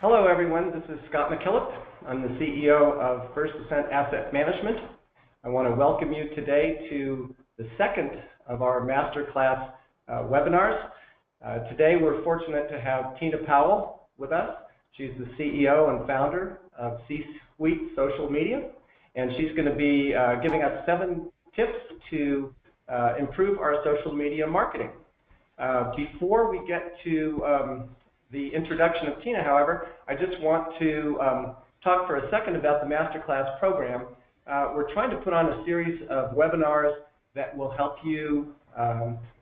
Hello, everyone. This is Scott McKillop. I'm the CEO of First Ascent Asset Management. I want to welcome you today to the second of our masterclass webinars. Today, we're fortunate to have Tina Powell with us. She's the CEO and founder of C-Suite Social Media, and she's going to be giving us 7 tips to improve our social media marketing. Before we get to the introduction of Tina, however, I just want to talk for a second about the Masterclass program. We're trying to put on a series of webinars that will help you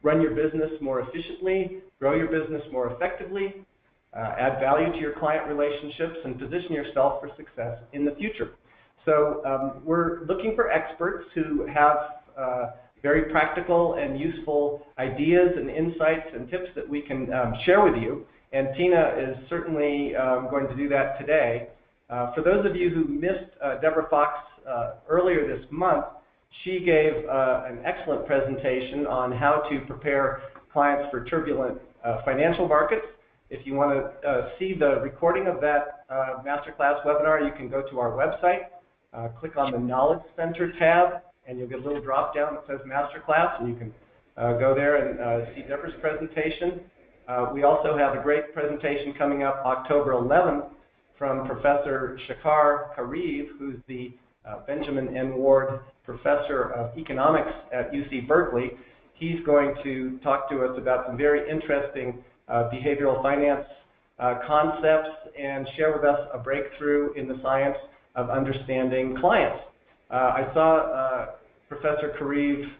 run your business more efficiently, grow your business more effectively, add value to your client relationships, and position yourself for success in the future. So we're looking for experts who have very practical and useful ideas and insights and tips that we can share with you. And Tina is certainly going to do that today. For those of you who missed Deborah Fox earlier this month, she gave an excellent presentation on how to prepare clients for turbulent financial markets. If you want to see the recording of that Masterclass webinar, you can go to our website, click on the Knowledge Center tab, and you'll get a little drop down that says Masterclass, and you can go there and see Deborah's presentation. We also have a great presentation coming up October 11th from Professor Shakar Kareev, who's the Benjamin N. Ward Professor of Economics at UC Berkeley. He's going to talk to us about some very interesting behavioral finance concepts and share with us a breakthrough in the science of understanding clients. I saw Professor Kareev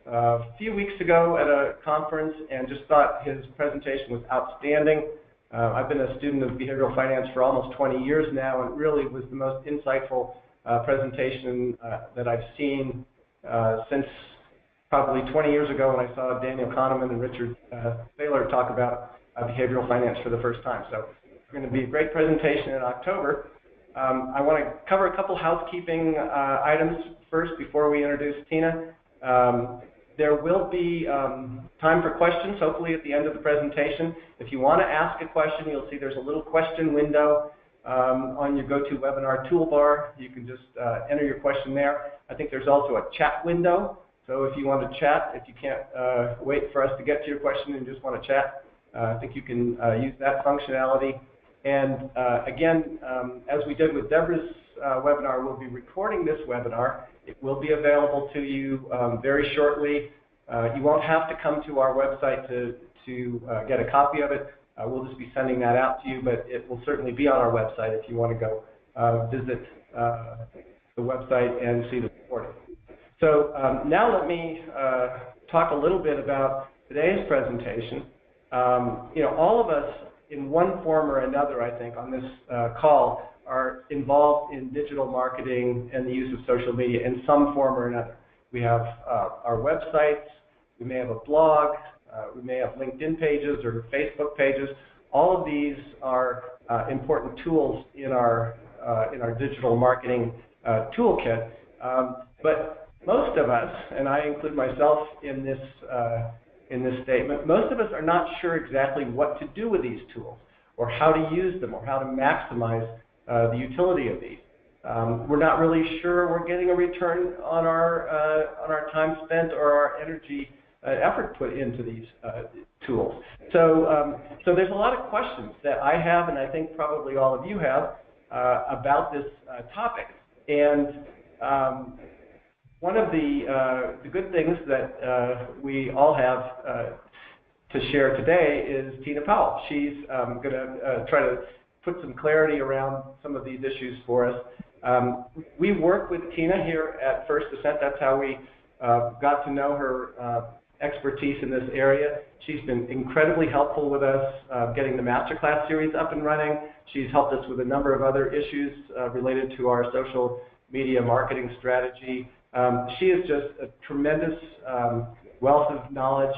a few weeks ago at a conference and just thought his presentation was outstanding. I've been a student of behavioral finance for almost 20 years now, and it really was the most insightful presentation that I've seen since probably 20 years ago when I saw Daniel Kahneman and Richard Thaler talk about behavioral finance for the first time. So it's going to be a great presentation in October. I want to cover a couple housekeeping items first before we introduce Tina. There will be time for questions, hopefully at the end of the presentation. If you want to ask a question, you'll see there's a little question window on your GoToWebinar toolbar. You can just enter your question there. I think there's also a chat window. So if you want to chat, if you can't wait for us to get to your question and just want to chat, I think you can use that functionality. And again, as we did with Deborah's webinar, we'll be recording this webinar. It will be available to you very shortly. You won't have to come to our website to get a copy of it. We'll just be sending that out to you, but it will certainly be on our website if you want to go visit the website and see the recording. So now let me talk a little bit about today's presentation. All of us in one form or another, I think, on this call are involved in digital marketing and the use of social media in some form or another. We have our websites, we may have a blog, we may have LinkedIn pages or Facebook pages. All of these are important tools in our digital marketing toolkit. But most of us, and I include myself in this statement, most of us are not sure exactly what to do with these tools or how to use them or how to maximize the utility of these. We're not really sure we're getting a return on our time spent or our energy effort put into these tools. So there's a lot of questions that I have, and I think probably all of you have, about this topic. And one of the good things that we all have to share today is Tina Powell. She's going to try to put some clarity around some of these issues for us. We work with Tina here at First Ascent. That's how we got to know her expertise in this area. She's been incredibly helpful with us getting the Masterclass series up and running. She's helped us with a number of other issues related to our social media marketing strategy. She is just a tremendous wealth of knowledge.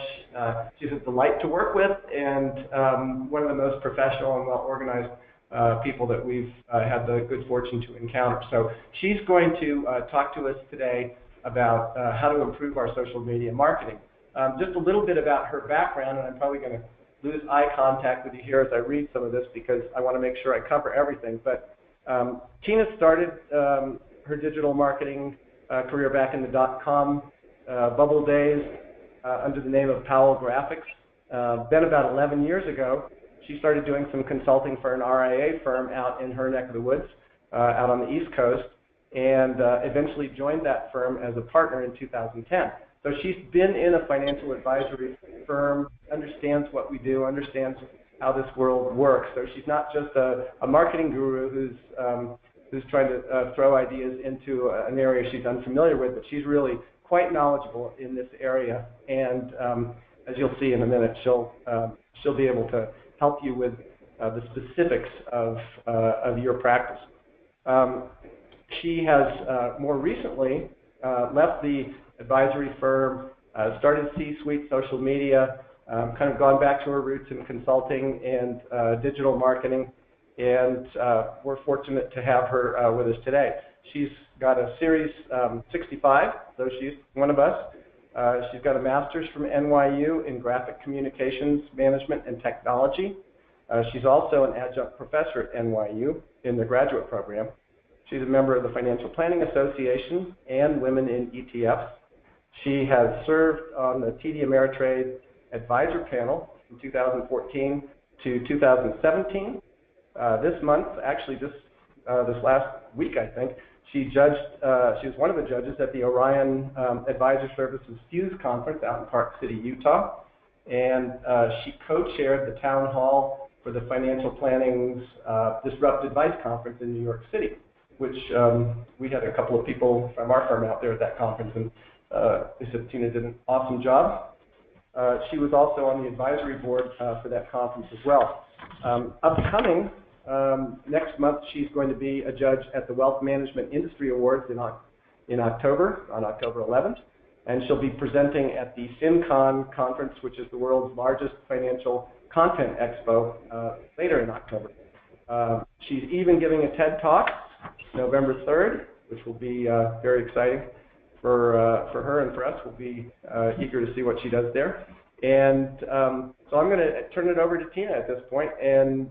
She's a delight to work with and one of the most professional and well-organized people that we've had the good fortune to encounter. So she's going to talk to us today about how to improve our social media marketing. Just a little bit about her background, and I'm probably going to lose eye contact with you here as I read some of this because I want to make sure I cover everything. But Tina started her digital marketing career back in the .com bubble days under the name of Powell Graphics. Then about 11 years ago, she started doing some consulting for an RIA firm out in her neck of the woods, out on the East Coast, and eventually joined that firm as a partner in 2010. So she's been in a financial advisory firm, understands what we do, understands how this world works. So she's not just a marketing guru who's trying to throw ideas into an area she's unfamiliar with, but she's really quite knowledgeable in this area. And as you'll see in a minute, she'll be able to help you with the specifics of your practice. She has more recently left the advisory firm, started C-suite social media, kind of gone back to her roots in consulting and digital marketing, and we're fortunate to have her with us today. She's got a Series 65, so she's one of us. She's got a master's from NYU in graphic communications management and technology. She's also an adjunct professor at NYU in the graduate program. She's a member of the Financial Planning Association and Women in ETFs. She has served on the TD Ameritrade Advisor Panel from 2014 to 2017. This month, actually this last week, I think, she was one of the judges at the Orion Advisor Services Fuse Conference out in Park City, Utah. And she co-chaired the town hall for the Financial Planning's Disrupt Advice Conference in New York City, which we had a couple of people from our firm out there at that conference, and they said Tina did an awesome job. She was also on the advisory board for that conference as well. Upcoming, next month, she's going to be a judge at the Wealth Management Industry Awards in October, on October 11th, and she'll be presenting at the FinCon conference, which is the world's largest financial content expo, later in October. She's even giving a TED Talk November 3rd, which will be very exciting for her and for us. We'll be eager to see what she does there. And so I'm going to turn it over to Tina at this point and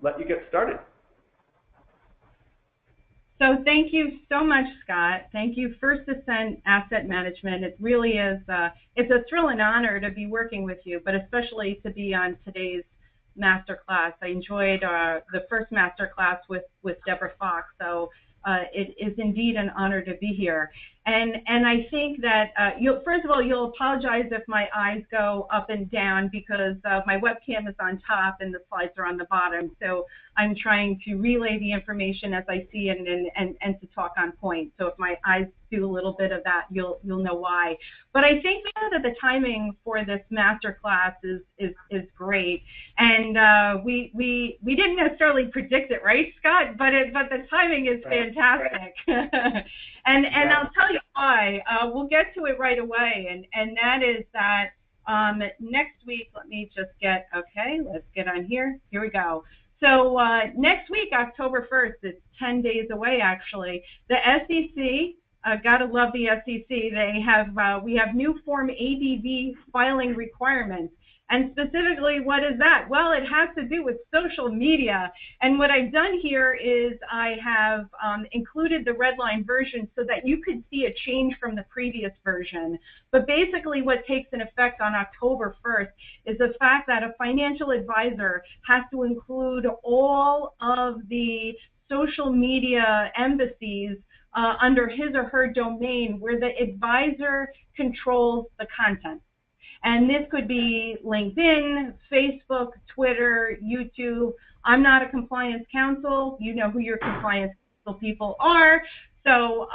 let you get started. So thank you so much, Scott. Thank you, First Ascent Asset Management. It really is, it's a thrill and honor to be working with you, but especially to be on today's masterclass. I enjoyed the first masterclass with Deborah Fox, so it is indeed an honor to be here. And I think that, first of all, you'll apologize if my eyes go up and down because my webcam is on top and the slides are on the bottom. So I'm trying to relay the information as I see it and to talk on point. So if my eyes do a little bit of that, you'll know why. But I think that the timing for this masterclass is great. And we didn't necessarily predict it, right, Scott? But the timing is fantastic. And I'll tell you why. We'll get to it right away, and that is that next week, let me just get, okay, let's get on here. Here we go. So next week, October 1st, it's 10 days away, actually. The SEC, gotta love the SEC, they have, we have new Form ADV filing requirements. And specifically, what is that? Well, it has to do with social media. And what I've done here is I have included the red line version so that you could see a change from the previous version. But basically, what takes an effect on October 1st is the fact that a financial advisor has to include all of the social media embassies under his or her domain where the advisor controls the content. And this could be LinkedIn, Facebook, Twitter, YouTube. I'm not a compliance counsel. You know who your compliance counsel people are. So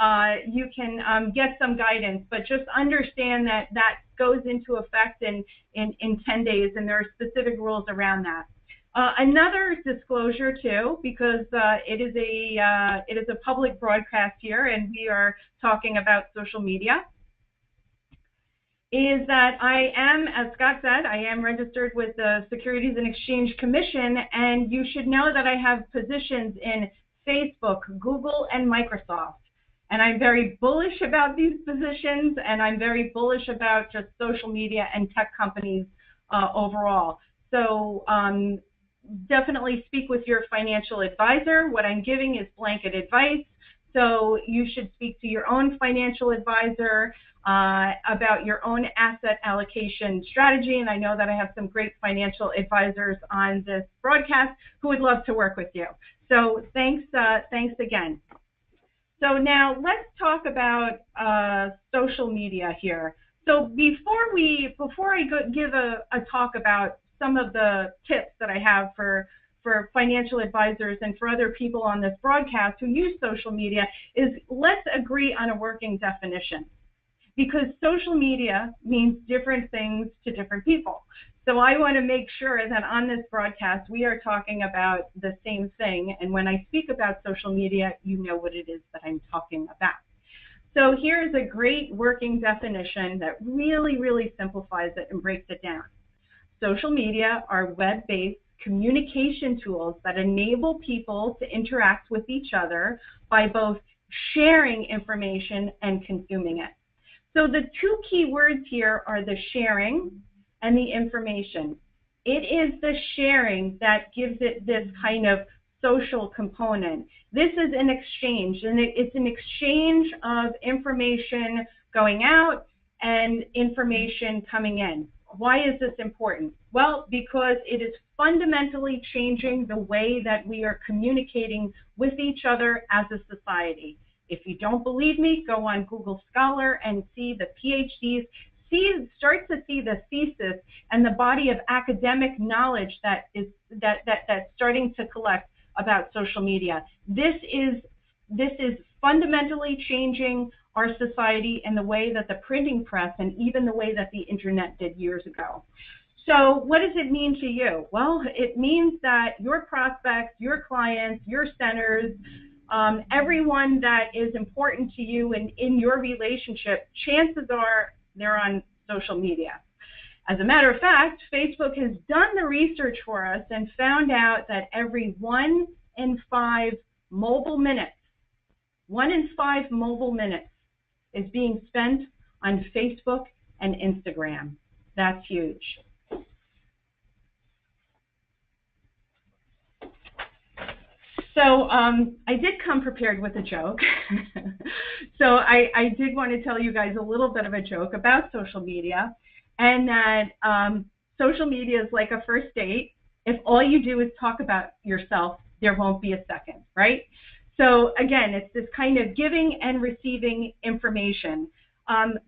you can get some guidance, but just understand that that goes into effect in 10 days, and there are specific rules around that. Another disclosure too, because it is a public broadcast here, and we are talking about social media, is that I am, as Scott said, I am registered with the Securities and Exchange Commission, and you should know that I have positions in Facebook, Google, and Microsoft. And I'm very bullish about these positions, and I'm very bullish about just social media and tech companies overall. So definitely speak with your financial advisor. What I'm giving is blanket advice. So you should speak to your own financial advisor about your own asset allocation strategy. And I know that I have some great financial advisors on this broadcast who would love to work with you. So thanks again. So now let's talk about social media here. So before I give a talk about some of the tips that I have for financial advisors and for other people on this broadcast who use social media, is let's agree on a working definition, because social media means different things to different people. So I want to make sure that on this broadcast we are talking about the same thing, and when I speak about social media, you know what it is that I'm talking about. So here's a great working definition that really, really simplifies it and breaks it down. Social media are web-based communication tools that enable people to interact with each other by both sharing information and consuming it. So the two key words here are the sharing and the information. It is the sharing that gives it this kind of social component. This is an exchange, and it's an exchange of information going out and information coming in. Why is this important? Well, because it is fundamentally changing the way that we are communicating with each other as a society. If you don't believe me, go on Google Scholar and see the PhDs, start to see the thesis and the body of academic knowledge that's starting to collect about social media. This is fundamentally changing our society and the way that the printing press and even the way that the internet did years ago. So what does it mean to you? Well, it means that your prospects, your clients, your centers, everyone that is important to you and in your relationship, chances are they're on social media. As a matter of fact, Facebook has done the research for us and found out that every 1 in 5 mobile minutes, 1 in 5 mobile minutes is being spent on Facebook and Instagram. That's huge. So I did come prepared with a joke. So I did want to tell you guys a little bit of a joke about social media, and that social media is like a first date. If all you do is talk about yourself, there won't be a second, right? So again, it's this kind of giving and receiving information.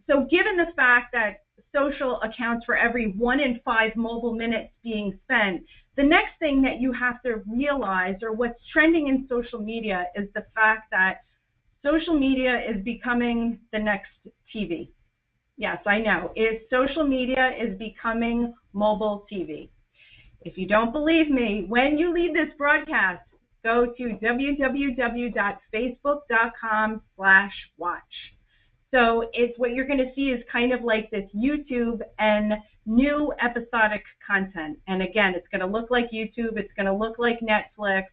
So given the fact that social accounts for every 1 in 5 mobile minutes being spent, the next thing that you have to realize, or what's trending in social media, is the fact that social media is becoming the next TV. Yes, I know. Social media is becoming mobile TV. If you don't believe me, when you leave this broadcast, go to www.facebook.com/watch. So it's what you're going to see is kind of like this YouTube and new episodic content. And again, it's going to look like YouTube. It's going to look like Netflix.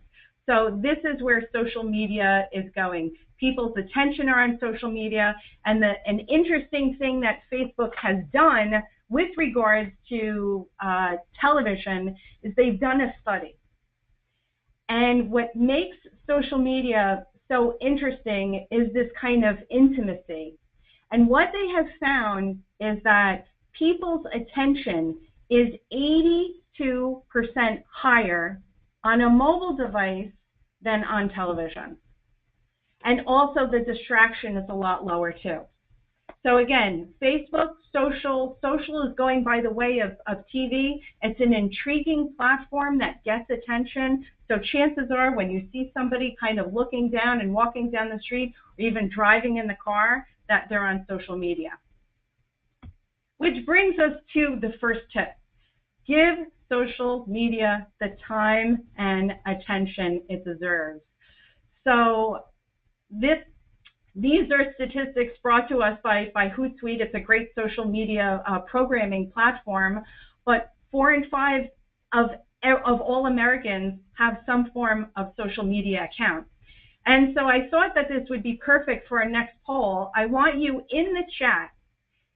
So this is where social media is going. People's attention are on social media. And an interesting thing that Facebook has done with regards to television is they've done a study. And what makes social media so interesting is this kind of intimacy. And what they have found is that people's attention is 82% higher on a mobile device than on television. And also the distraction is a lot lower too. So again, Facebook, social is going by the way of TV. It's an intriguing platform that gets attention. So chances are when you see somebody kind of looking down and walking down the street, or even driving in the car, that they're on social media. Which brings us to the first tip. Give social media the time and attention it deserves. So these are statistics brought to us by Hootsuite. It's a great social media programming platform, but 4 in 5 of all Americans have some form of social media account. And so I thought that this would be perfect for our next poll. I want you in the chat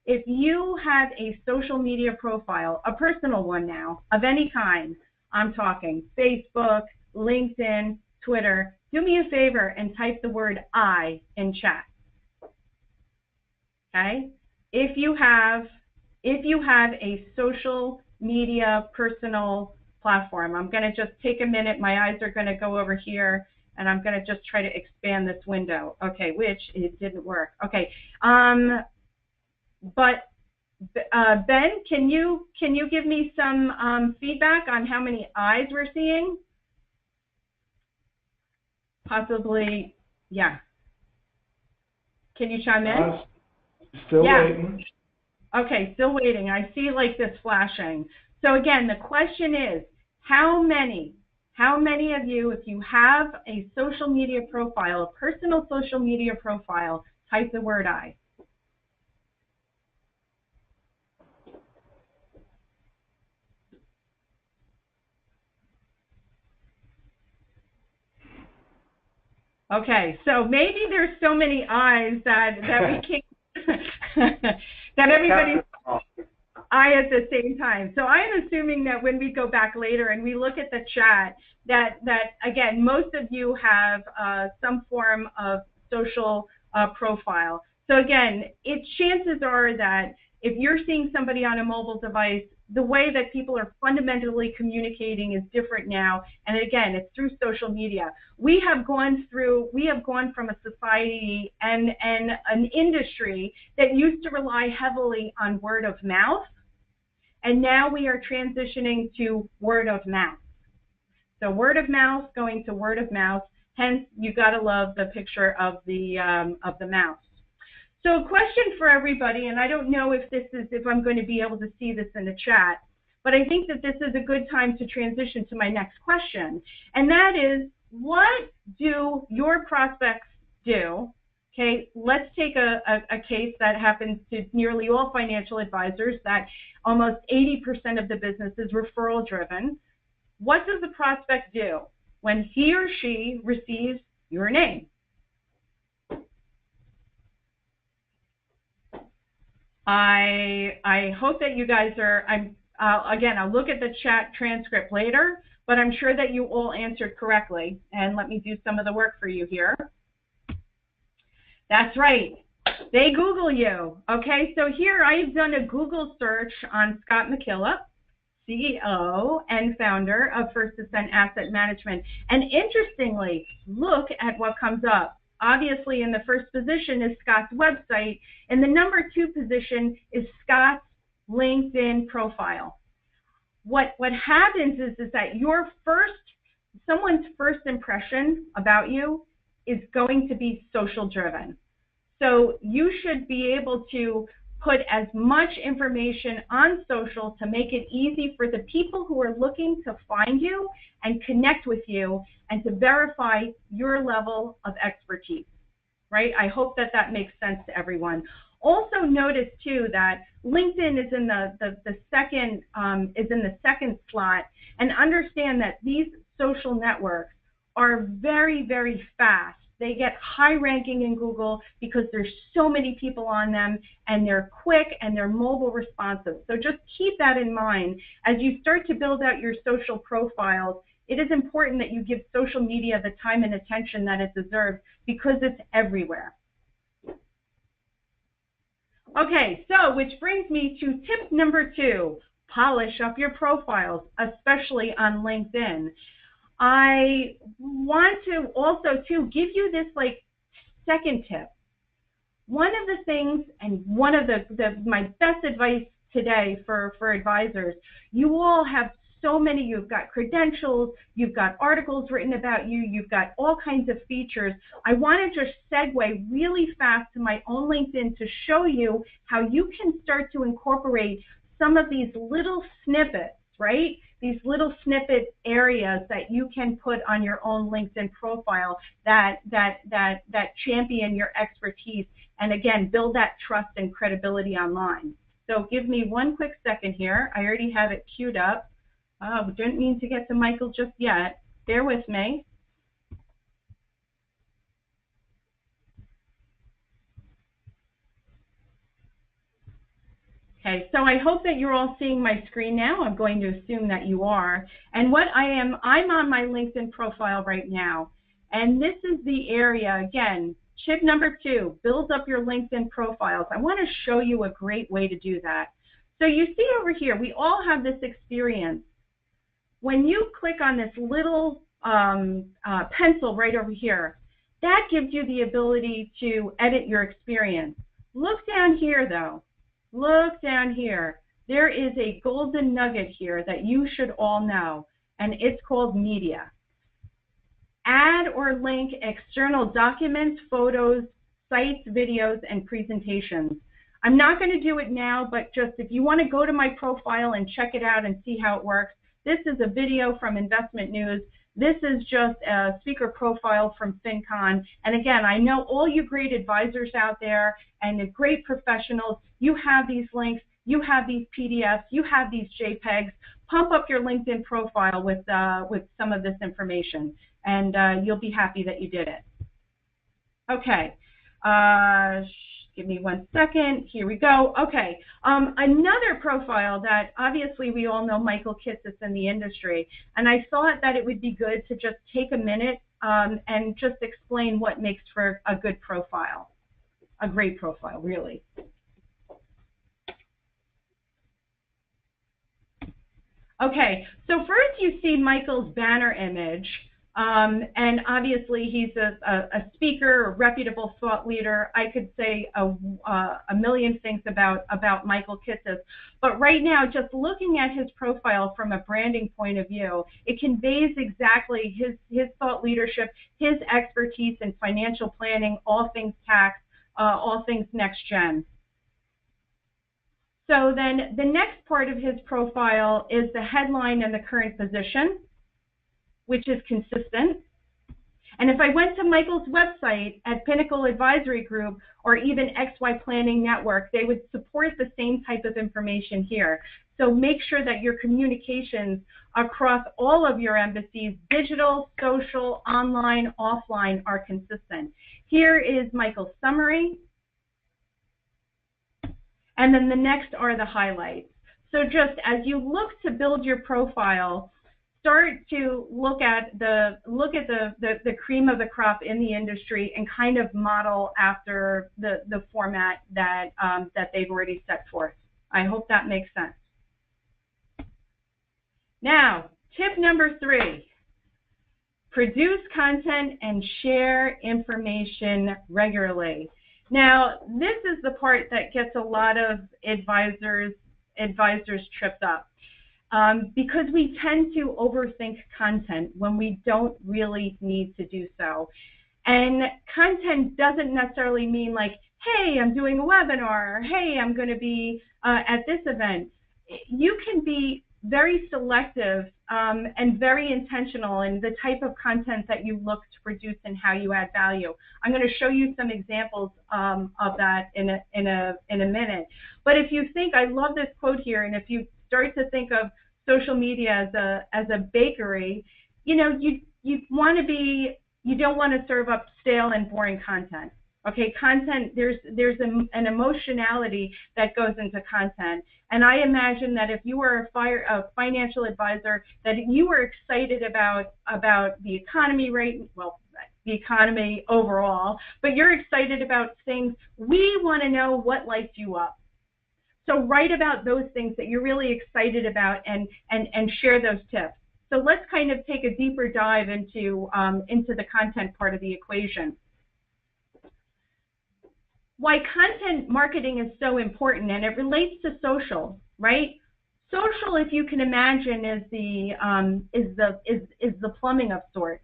if you have a social media profile, a personal one now, of any kind, I'm talking Facebook, LinkedIn, Twitter, do me a favor and type the word I in chat. Okay? If you have a social media personal platform, I'm going to just take a minute. My eyes are going to go over here, and I'm going to just try to expand this window. Okay, which it didn't work. Okay, but Ben, can you give me some feedback on how many eyes we're seeing? Possibly, yeah. Can you chime in? Still waiting. Okay, still waiting. I see like this flashing. So again, the question is, how many of you, if you have a social media profile, a personal social media profile, type the word I. Okay, so maybe there's so many eyes that we can't, that everybody's I at the same time. So I'm assuming that when we go back later and we look at the chat, that again, most of you have some form of social profile. So again, chances are that if you're seeing somebody on a mobile device, the way that people are fundamentally communicating is different now. And again, it's through social media. We have gone from a society and an industry that used to rely heavily on word of mouth. And now we are transitioning to word of mouth. So word of mouth going to word of mouth. Hence, you got to love the picture of the mouse. So a question for everybody, and I don't know if I'm going to be able to see this in the chat, but I think that this is a good time to transition to my next question. And that is, what do your prospects do? Okay, let's take a case that happens to nearly all financial advisors, that almost 80% of the business is referral driven. What does the prospect do when he or she receives your name? I hope that you guys are, again, I'll look at the chat transcript later, but I'm sure that you all answered correctly. And let me do some of the work for you here. That's right. They Google you. Okay, so here I've done a Google search on Scott McKillop, CEO and founder of First Ascent Asset Management. And interestingly, look at what comes up. Obviously, in the first position is Scott's website, and the number 2 position is Scott's LinkedIn profile. What happens is that someone's first impression about you is going to be social driven. So you should be able to put as much information on social to make it easy for the people who are looking to find you and connect with you and to verify your level of expertise, right? I hope that makes sense to everyone. Also notice too that LinkedIn is in the second slot, and understand that these social networks are very, very fast. They get high ranking in Google because there's so many people on them, and they're quick and they're mobile responsive. So just keep that in mind as you start to build out your social profiles. It is important that you give social media the time and attention that it deserves because it's everywhere. Okay, so which brings me to tip number 2, polish up your profiles, especially on LinkedIn. I want to also too give you this second tip. One of the things, and one of my best advice today for advisors, you all have so many, you've got credentials, you've got articles written about you, you've got all kinds of features. I want to just segue really fast to my own LinkedIn to show you how you can start to incorporate some of these little snippets, right? These little snippet areas that you can put on your own LinkedIn profile that champion your expertise and again build that trust and credibility online. So give me one quick second here. I already have it queued up. Oh, didn't mean to get to Michael just yet. Bear with me. Okay, so I hope that you're all seeing my screen now. I'm going to assume that you are. And what I'm on my LinkedIn profile right now. And this is the area, again, tip number 2, build up your LinkedIn profiles. I want to show you a great way to do that. So you see over here, we all have this experience. When you click on this little pencil right over here, that gives you the ability to edit your experience. Look down here, though. Look down here. There is a golden nugget here that you should all know, and it's called media. Add or link external documents, photos, sites, videos, and presentations. I'm not going to do it now, but just if you want to go to my profile and check it out and see how it works, this is a video from Investment News. This is just a speaker profile from FinCon. And again, I know all you great advisors out there and the great professionals, you have these links, you have these PDFs, you have these JPEGs. Pump up your LinkedIn profile with some of this information, and you'll be happy that you did it. Okay. Give me 1 second. Here we go. Okay. Another profile that obviously we all know Michael Kitces in the industry, and I thought that it would be good to just take a minute and just explain what makes for a good profile, a great profile, really. Okay. So first you see Michael's banner image. And obviously he's a speaker, a reputable thought leader. I could say a million things about Michael Kitces, but right now, just looking at his profile from a branding point of view, it conveys exactly his thought leadership, his expertise in financial planning, all things tax, all things next gen. So then the next part of his profile is the headline and the current position, which is consistent. And if I went to Michael's website at Pinnacle Advisory Group or even XY Planning Network, they would support the same type of information here. So make sure that your communications across all of your embassies, digital, social, online, offline, are consistent. Here is Michael's summary. And then the next are the highlights. So just as you look to build your profile, start to look at the cream of the crop in the industry and kind of model after the format that they've already set forth. I hope that makes sense. Now, tip number 3, produce content and share information regularly. Now, this is the part that gets a lot of advisors tripped up. Because we tend to overthink content when we don't really need to do so. And content doesn't necessarily mean like, hey, I'm doing a webinar, or hey, I'm going to be at this event. You can be very selective and very intentional in the type of content that you look to produce and how you add value. I'm going to show you some examples of that in a minute. But if you think, I love this quote here, and if you start to think of social media as a bakery, you know, you don't want to serve up stale and boring content. Okay, content, there's an emotionality that goes into content. And I imagine that if you were a financial advisor, that you were excited about the economy rate, well, the economy overall, but you're excited about things. We want to know what lights you up. So write about those things that you're really excited about and share those tips. So let's kind of take a deeper dive into the content part of the equation. Why content marketing is so important, and it relates to social, right? Social, if you can imagine, is the plumbing of sorts.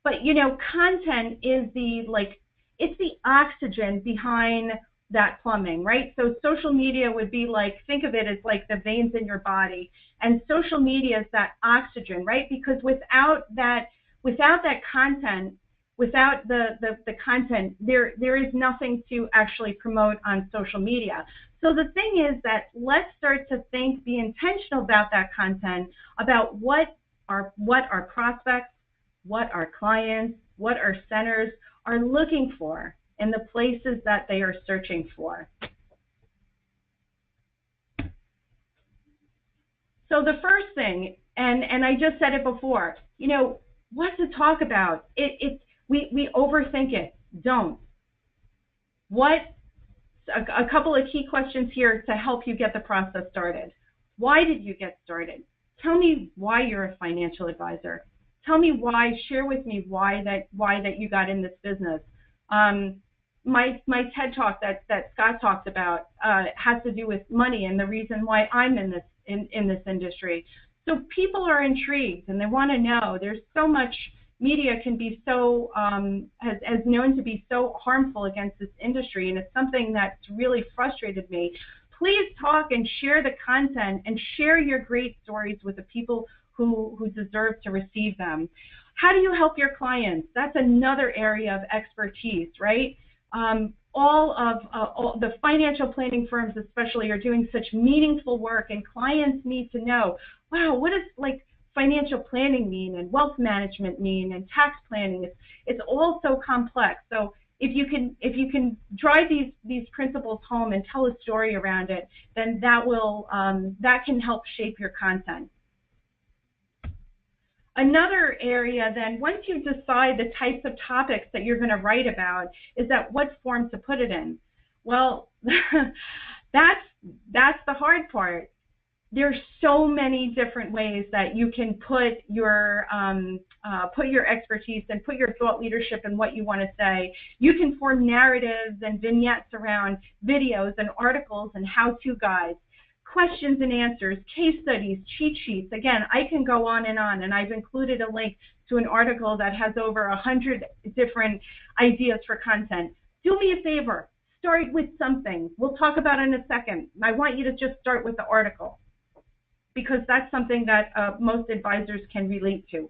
But you know, content is it's the oxygen behind that plumbing, right? So social media would be like, think of it as like the veins in your body, and social media is that oxygen, right? Because without that content, without the content, there is nothing to actually promote on social media. So the thing is that let's start to be intentional about that content, about what our prospects, what our clients, what our centers are looking for in the places that they are searching for. So the first thing, and I just said it before, you know, what to talk about? We overthink it. Don't. A couple of key questions here to help you get the process started. Why did you get started? Tell me why you're a financial advisor. Tell me why. Share with me why that you got in this business. My TED talk that Scott talked about has to do with money and the reason why I'm in this industry. So people are intrigued and they want to know. There's so much media can be so has known to be so harmful against this industry, and it's something that's really frustrated me. Please talk and share the content and share your great stories with the people who deserve to receive them. How do you help your clients? That's another area of expertise, right? All the financial planning firms especially are doing such meaningful work, and clients need to know, wow, what does like financial planning mean and wealth management mean and tax planning? It's all so complex. So if you can drive these principles home and tell a story around it, then that can help shape your content. Another area then, once you decide the types of topics that you're going to write about, is that what form to put it in. Well, that's the hard part. There's so many different ways that you can put your expertise and put your thought leadership in what you want to say. You can form narratives and vignettes around videos and articles and how-to guides, questions and answers, case studies, cheat sheets. Again, I can go on, and I've included a link to an article that has over 100 different ideas for content. Do me a favor, start with something. We'll talk about it in a second. I want you to just start with the article, because that's something that most advisors can relate to.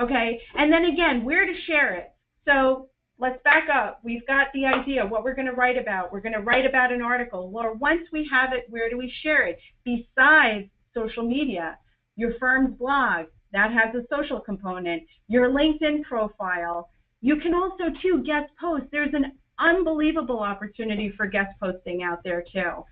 Okay, and then again, where to share it. So let's back up. We've got the idea, what we're going to write about. We're going to write about an article. Well, once we have it, where do we share it? Besides social media, your firm's blog, that has a social component, your LinkedIn profile. You can also, too, guest post. There's an unbelievable opportunity for guest posting out there, too.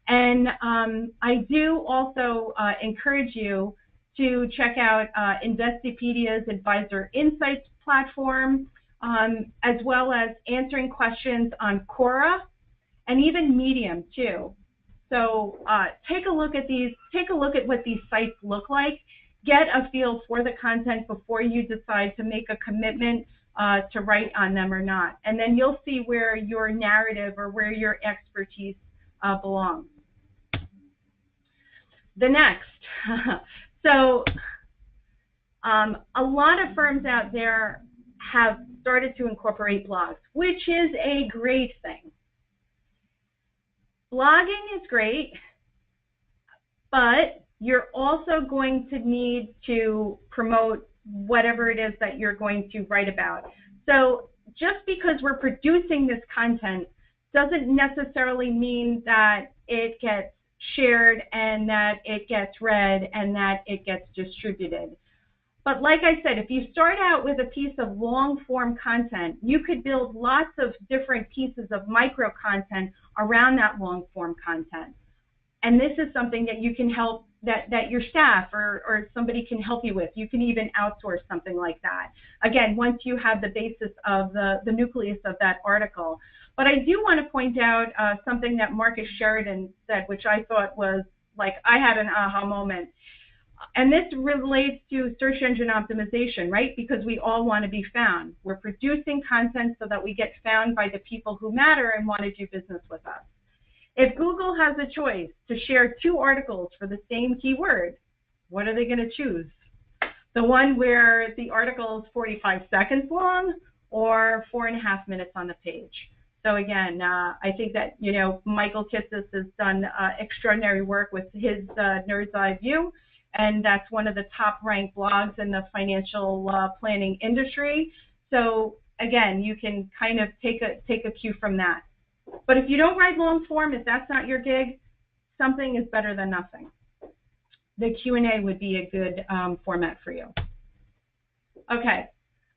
And I do also encourage you to check out Investopedia's Advisor Insights platform, as well as answering questions on Quora and even Medium too. So take a look at these. Take a look at what these sites look like. Get a feel for the content before you decide to make a commitment to write on them or not. And then you'll see where your narrative or where your expertise belongs. The next. So a lot of firms out there have started to incorporate blogs, which is a great thing. Blogging is great, but you're also going to need to promote whatever it is that you're going to write about. So just because we're producing this content doesn't necessarily mean that it gets shared and that it gets read and that it gets distributed. But like I said, if you start out with a piece of long-form content, you could build lots of different pieces of micro content around that long-form content. And this is something that you can help, that your staff or somebody can help you with. You can even outsource something like that. Again, once you have the basis of the nucleus of that article. But I do want to point out something that Marcus Sheridan said, which I thought was like, I had an aha moment. And this relates to search engine optimization, right? Because we all want to be found. We're producing content so that we get found by the people who matter and want to do business with us. If Google has a choice to share 2 articles for the same keyword, what are they going to choose? The one where the article is 45 seconds long or 4.5 minutes on the page? So again, I think that, you know, Michael Kitsis has done extraordinary work with his Nerd's Eye View, and that's one of the top-ranked blogs in the financial planning industry. So again, you can kind of take a cue from that. But if you don't write long form, if that's not your gig, something is better than nothing. The Q&A would be a good format for you. Okay,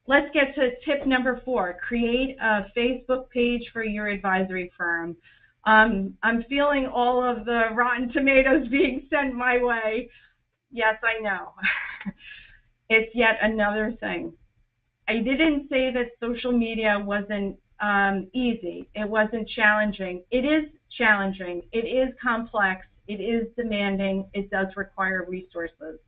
let's get to tip number 4. Create a Facebook page for your advisory firm. I'm feeling all of the rotten tomatoes being sent my way. Yes, I know. It's yet another thing. I didn't say that social media wasn't easy. It wasn't challenging. It is challenging. It is complex. It is demanding. It does require resources.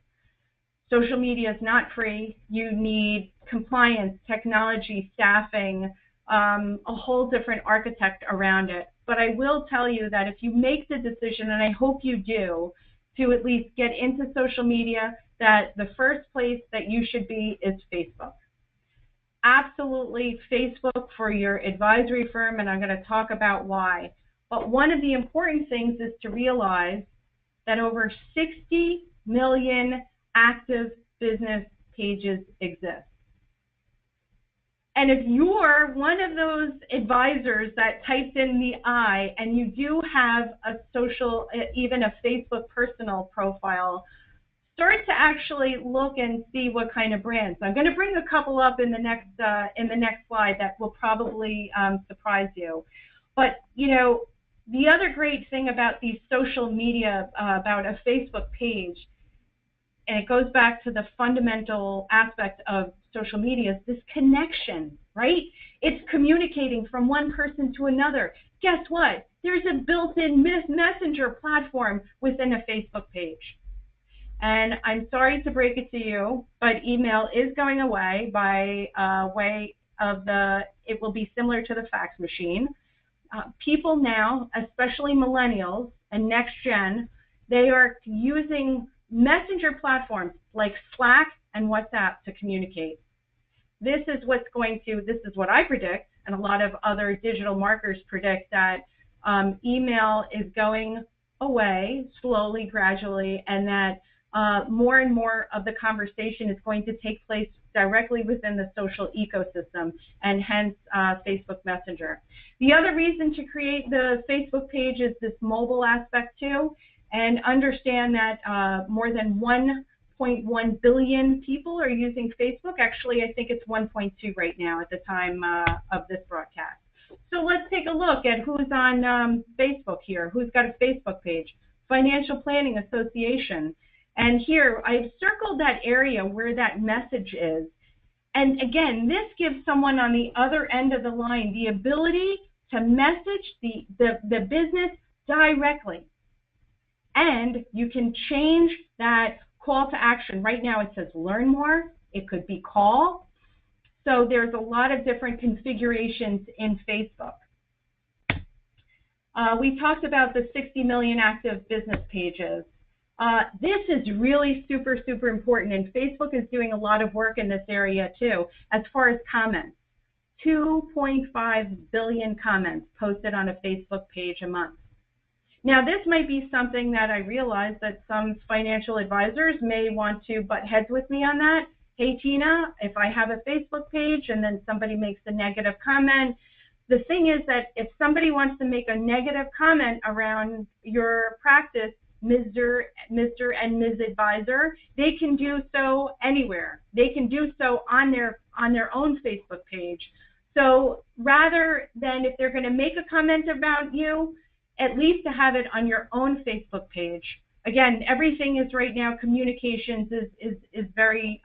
Social media is not free. You need compliance, technology, staffing, a whole different architect around it. But I will tell you that if you make the decision, and I hope you do, to at least get into social media, that the first place that you should be is Facebook. Absolutely Facebook for your advisory firm, and I'm going to talk about why. But one of the important things is to realize that over 60 million active business pages exist. And if you're one of those advisors that types in the I and you do have a social, even a Facebook personal profile, start to actually look and see what kind of brands. I'm going to bring a couple up in the next slide that will probably surprise you. But you know, the other great thing about these social media, about a Facebook page, and it goes back to the fundamental aspect of social media, is this connection, right? It's communicating from one person to another. Guess what? There's a built-in messenger platform within a Facebook page. And I'm sorry to break it to you, but email is going away by way of it will be similar to the fax machine. People now, especially millennials and next gen, they are using messenger platforms like Slack and WhatsApp to communicate. This is what I predict, and a lot of other digital marketers predict, that email is going away slowly, gradually, and that more and more of the conversation is going to take place directly within the social ecosystem, and hence Facebook Messenger. The other reason to create the Facebook page is this mobile aspect too, and understand that more than 1.1 billion people are using Facebook. Actually, I think it's 1.2 right now at the time of this broadcast. So let's take a look at who's on Facebook here. Who's got a Facebook page? Financial Planning Association. And here, I've circled that area where that message is. And again, this gives someone on the other end of the line the ability to message the business directly. And you can change that call to action. Right now it says learn more. It could be call. So there's a lot of different configurations in Facebook. We talked about the 60 million active business pages. This is really super, super important, and Facebook is doing a lot of work in this area too, as far as comments. 2.5 billion comments posted on a Facebook page a month. Now, this might be something that I realize that some financial advisors may want to butt heads with me on that. Hey, Tina, if I have a Facebook page and then somebody makes a negative comment, the thing is that if somebody wants to make a negative comment around your practice, Mr. and Ms. Advisor, they can do so anywhere. They can do so on their own Facebook page. So rather than, if they're going to make a comment about you, at least to have it on your own Facebook page. Again, everything is right now, communications is very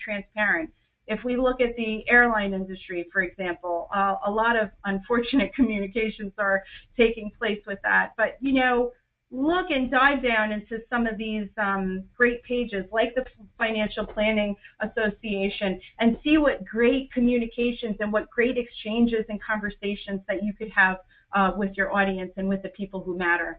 transparent. If we look at the airline industry, for example, a lot of unfortunate communications are taking place with that. But you know, look and dive down into some of these great pages like the Financial Planning Association and see what great communications and what great exchanges and conversations that you could have with your audience and with the people who matter.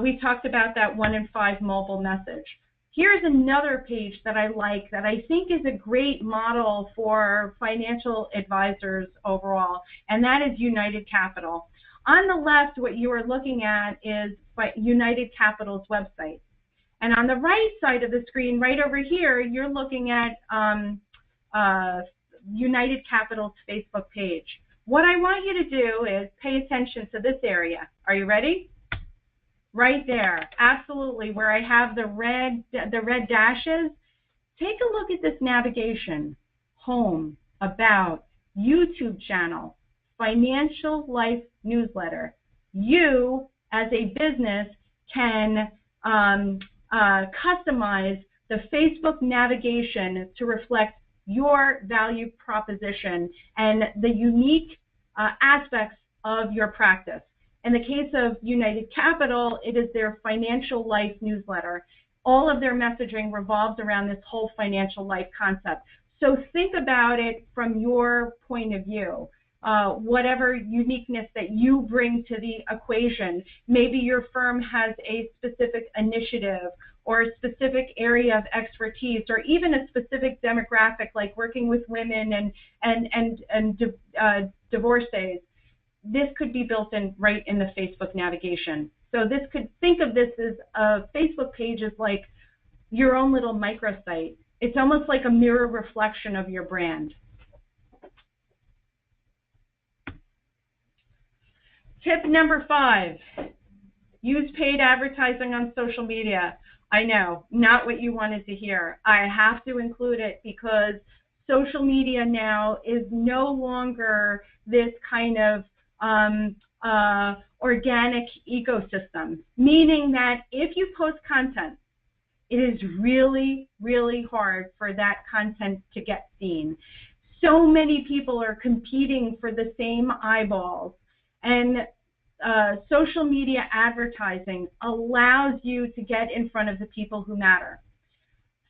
We talked about that 1 in 5 mobile message. Here's another page that I like, that I think is a great model for financial advisors overall, and that is United Capital. On the left, what you are looking at is United Capital's website. And on the right side of the screen, right over here, you're looking at United Capital's Facebook page. What I want you to do is pay attention to this area. Are you ready? Right there, absolutely, where I have the red dashes. Take a look at this navigation. Home, About, YouTube channel, Financial Life Newsletter. you as a business can customize the Facebook navigation to reflect your value proposition and the unique aspects of your practice. In the case of United Capital, it is their financial life newsletter. All of their messaging revolves around this whole financial life concept. So think about it from your point of view. Whatever uniqueness that you bring to the equation. Maybe your firm has a specific initiative or a specific area of expertise, or even a specific demographic, like working with women and divorcees. This could be built in right in the Facebook navigation. So think of this as a Facebook page as like your own little microsite. It's almost like a mirror reflection of your brand. Tip number 5, use paid advertising on social media. I know, not what you wanted to hear. I have to include it because social media now is no longer this kind of organic ecosystem, meaning that if you post content, it is really, really hard for that content to get seen. So many people are competing for the same eyeballs, and social media advertising allows you to get in front of the people who matter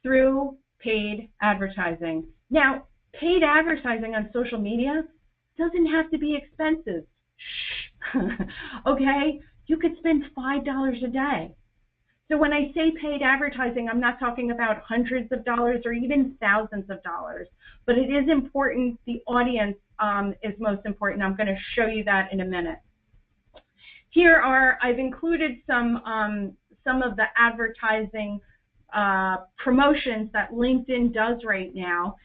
through paid advertising. Now, paid advertising on social media doesn't have to be expensive. Okay? You could spend $5 a day. So when I say paid advertising, I'm not talking about hundreds of dollars or even thousands of dollars, but it is important. The audience is most important. I'm going to show you that in a minute. I've included some of the advertising promotions that LinkedIn does right now.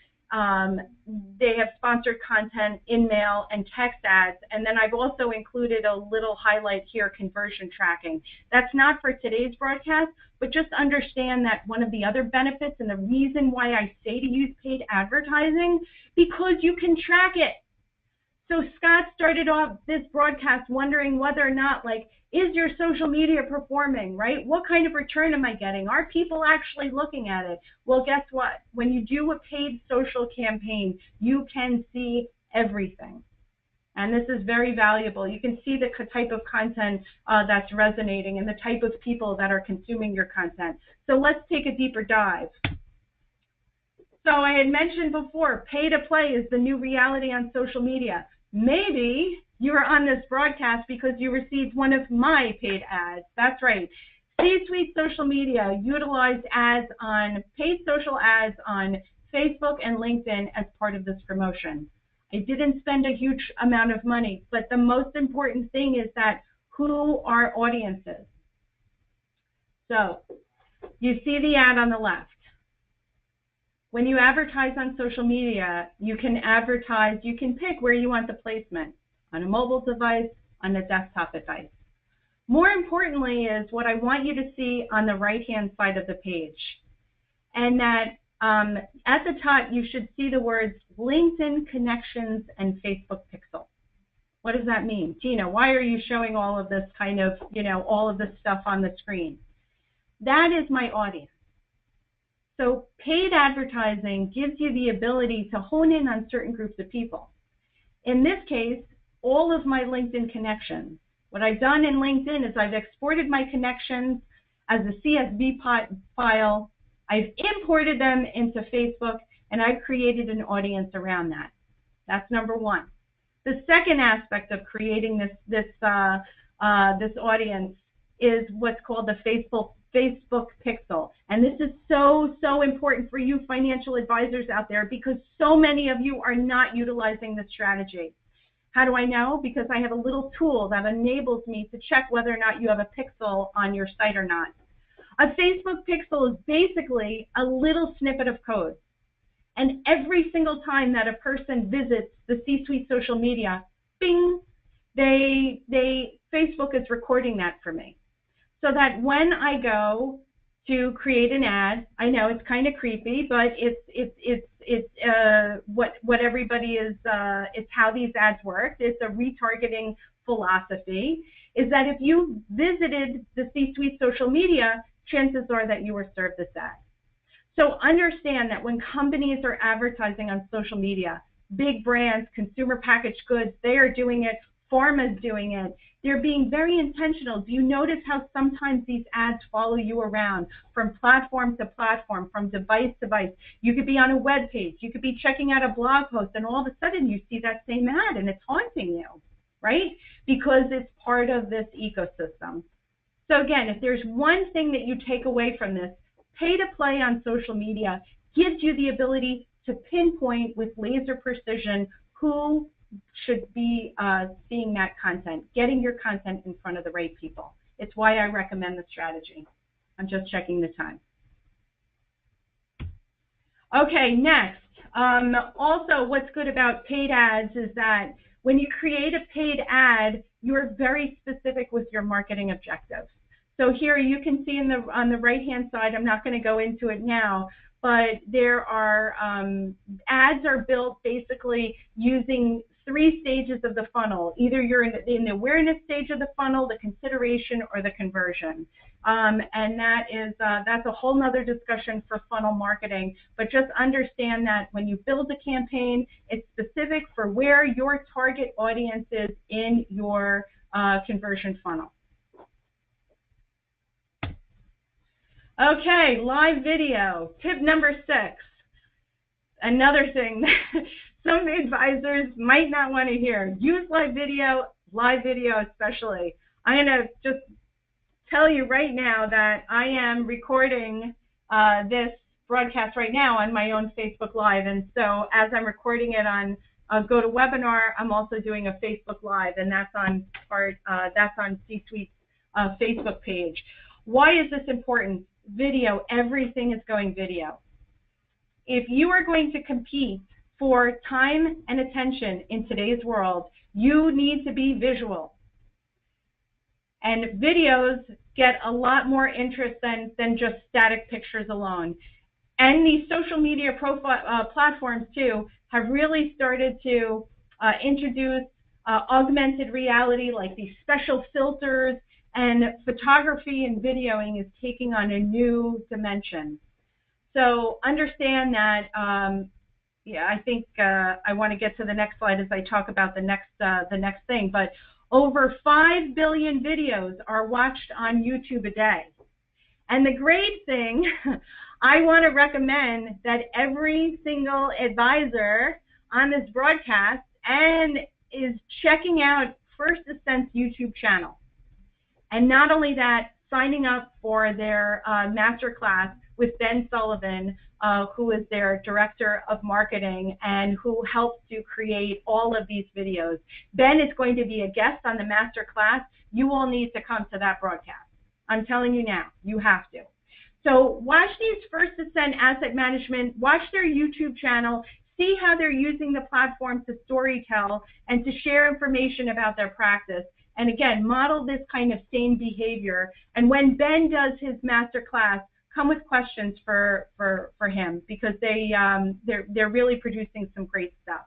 They have sponsored content, in-mail, and text ads. And then I've also included a little highlight here, conversion tracking. That's not for today's broadcast, but just understand that one of the other benefits and the reason why I say to use paid advertising, because you can track it. So Scott started off this broadcast wondering whether or not, like, is your social media performing, right? What kind of return am I getting? Are people actually looking at it? Well, guess what? When you do a paid social campaign, you can see everything. And this is very valuable. You can see the type of content that's resonating and the type of people that are consuming your content. So let's take a deeper dive. So I had mentioned before, pay to play is the new reality on social media. Maybe you are on this broadcast because you received one of my paid ads. That's right. C-Suite Social Media utilized paid social ads on Facebook and LinkedIn as part of this promotion. I didn't spend a huge amount of money, but the most important thing is that who our audience is. So you see the ad on the left. When you advertise on social media, you can pick where you want the placement, on a mobile device, on a desktop device. More importantly is what I want you to see on the right-hand side of the page. And that at the top, you should see the words LinkedIn Connections and Facebook Pixel. What does that mean? Gina, why are you showing all of this all of this stuff on the screen? That is my audience. So paid advertising gives you the ability to hone in on certain groups of people. In this case, all of my LinkedIn connections. What I've done in LinkedIn is I've exported my connections as a CSV file. I've imported them into Facebook, and I've created an audience around that. That's number one. The second aspect of creating this audience is what's called the Facebook Pixel. And this is so important for you financial advisors out there because so many of you are not utilizing this strategy. How do I know? Because I have a little tool that enables me to check whether or not you have a pixel on your site or not. A Facebook Pixel is basically a little snippet of code. And every single time that a person visits the C-Suite social media, bing, Facebook is recording that for me. So that when I go to create an ad, I know it's kind of creepy, but it's what everybody is. It's how these ads work. It's a retargeting philosophy. is that if you visited the C-suite social media, chances are that you were served this ad. So understand that when companies are advertising on social media, big brands, consumer packaged goods, they are doing it, pharma's doing it. They're being very intentional. Do you notice how sometimes these ads follow you around from platform to platform, from device to device? You could be on a web page, you could be checking out a blog post, and all of a sudden you see that same ad and it's haunting you, right? Because it's part of this ecosystem. So again, if there's one thing that you take away from this, pay to play on social media gives you the ability to pinpoint with laser precision who should be seeing that content, getting your content in front of the right people. It's why I recommend the strategy. I'm just checking the time. Okay, next. Also, what's good about paid ads is that when you create a paid ad, you're very specific with your marketing objectives. So here you can see on the right-hand side, I'm not going to go into it now, but there are ads are built basically using 3 stages of the funnel. Either you're in the awareness stage of the funnel, the consideration, or the conversion. And that's a whole nother discussion for funnel marketing. But just understand that when you build a campaign, it's specific for where your target audience is in your conversion funnel. Okay, live video. Tip number 6. Another thing that some advisors might not want to hear. Use live video especially. I'm going to just tell you right now that I am recording this broadcast right now on my own Facebook Live. And so as I'm recording it on GoToWebinar, I'm also doing a Facebook Live, and that's on C-Suite's Facebook page. Why is this important? Video, everything is going video. If you are going to compete for time and attention in today's world, you need to be visual. And videos get a lot more interest than just static pictures alone. And these social media platforms too have really started to introduce augmented reality, like these special filters, and photography and videoing is taking on a new dimension. So understand that, yeah, I think I want to get to the next slide as I talk about the next thing, but over 5 billion videos are watched on YouTube a day. And the great thing, I want to recommend that every single advisor on this broadcast and is checking out First Ascent's YouTube channel. And not only that, signing up for their masterclass with Ben Sullivan, who is their director of marketing and who helps to create all of these videos. Ben is going to be a guest on the masterclass. You all need to come to that broadcast. I'm telling you now, you have to. So watch these First Ascent Asset Management, watch their YouTube channel, see how they're using the platform to storytell and to share information about their practice. And again, model this kind of same behavior. And when Ben does his master class, come with questions for him, because they're really producing some great stuff.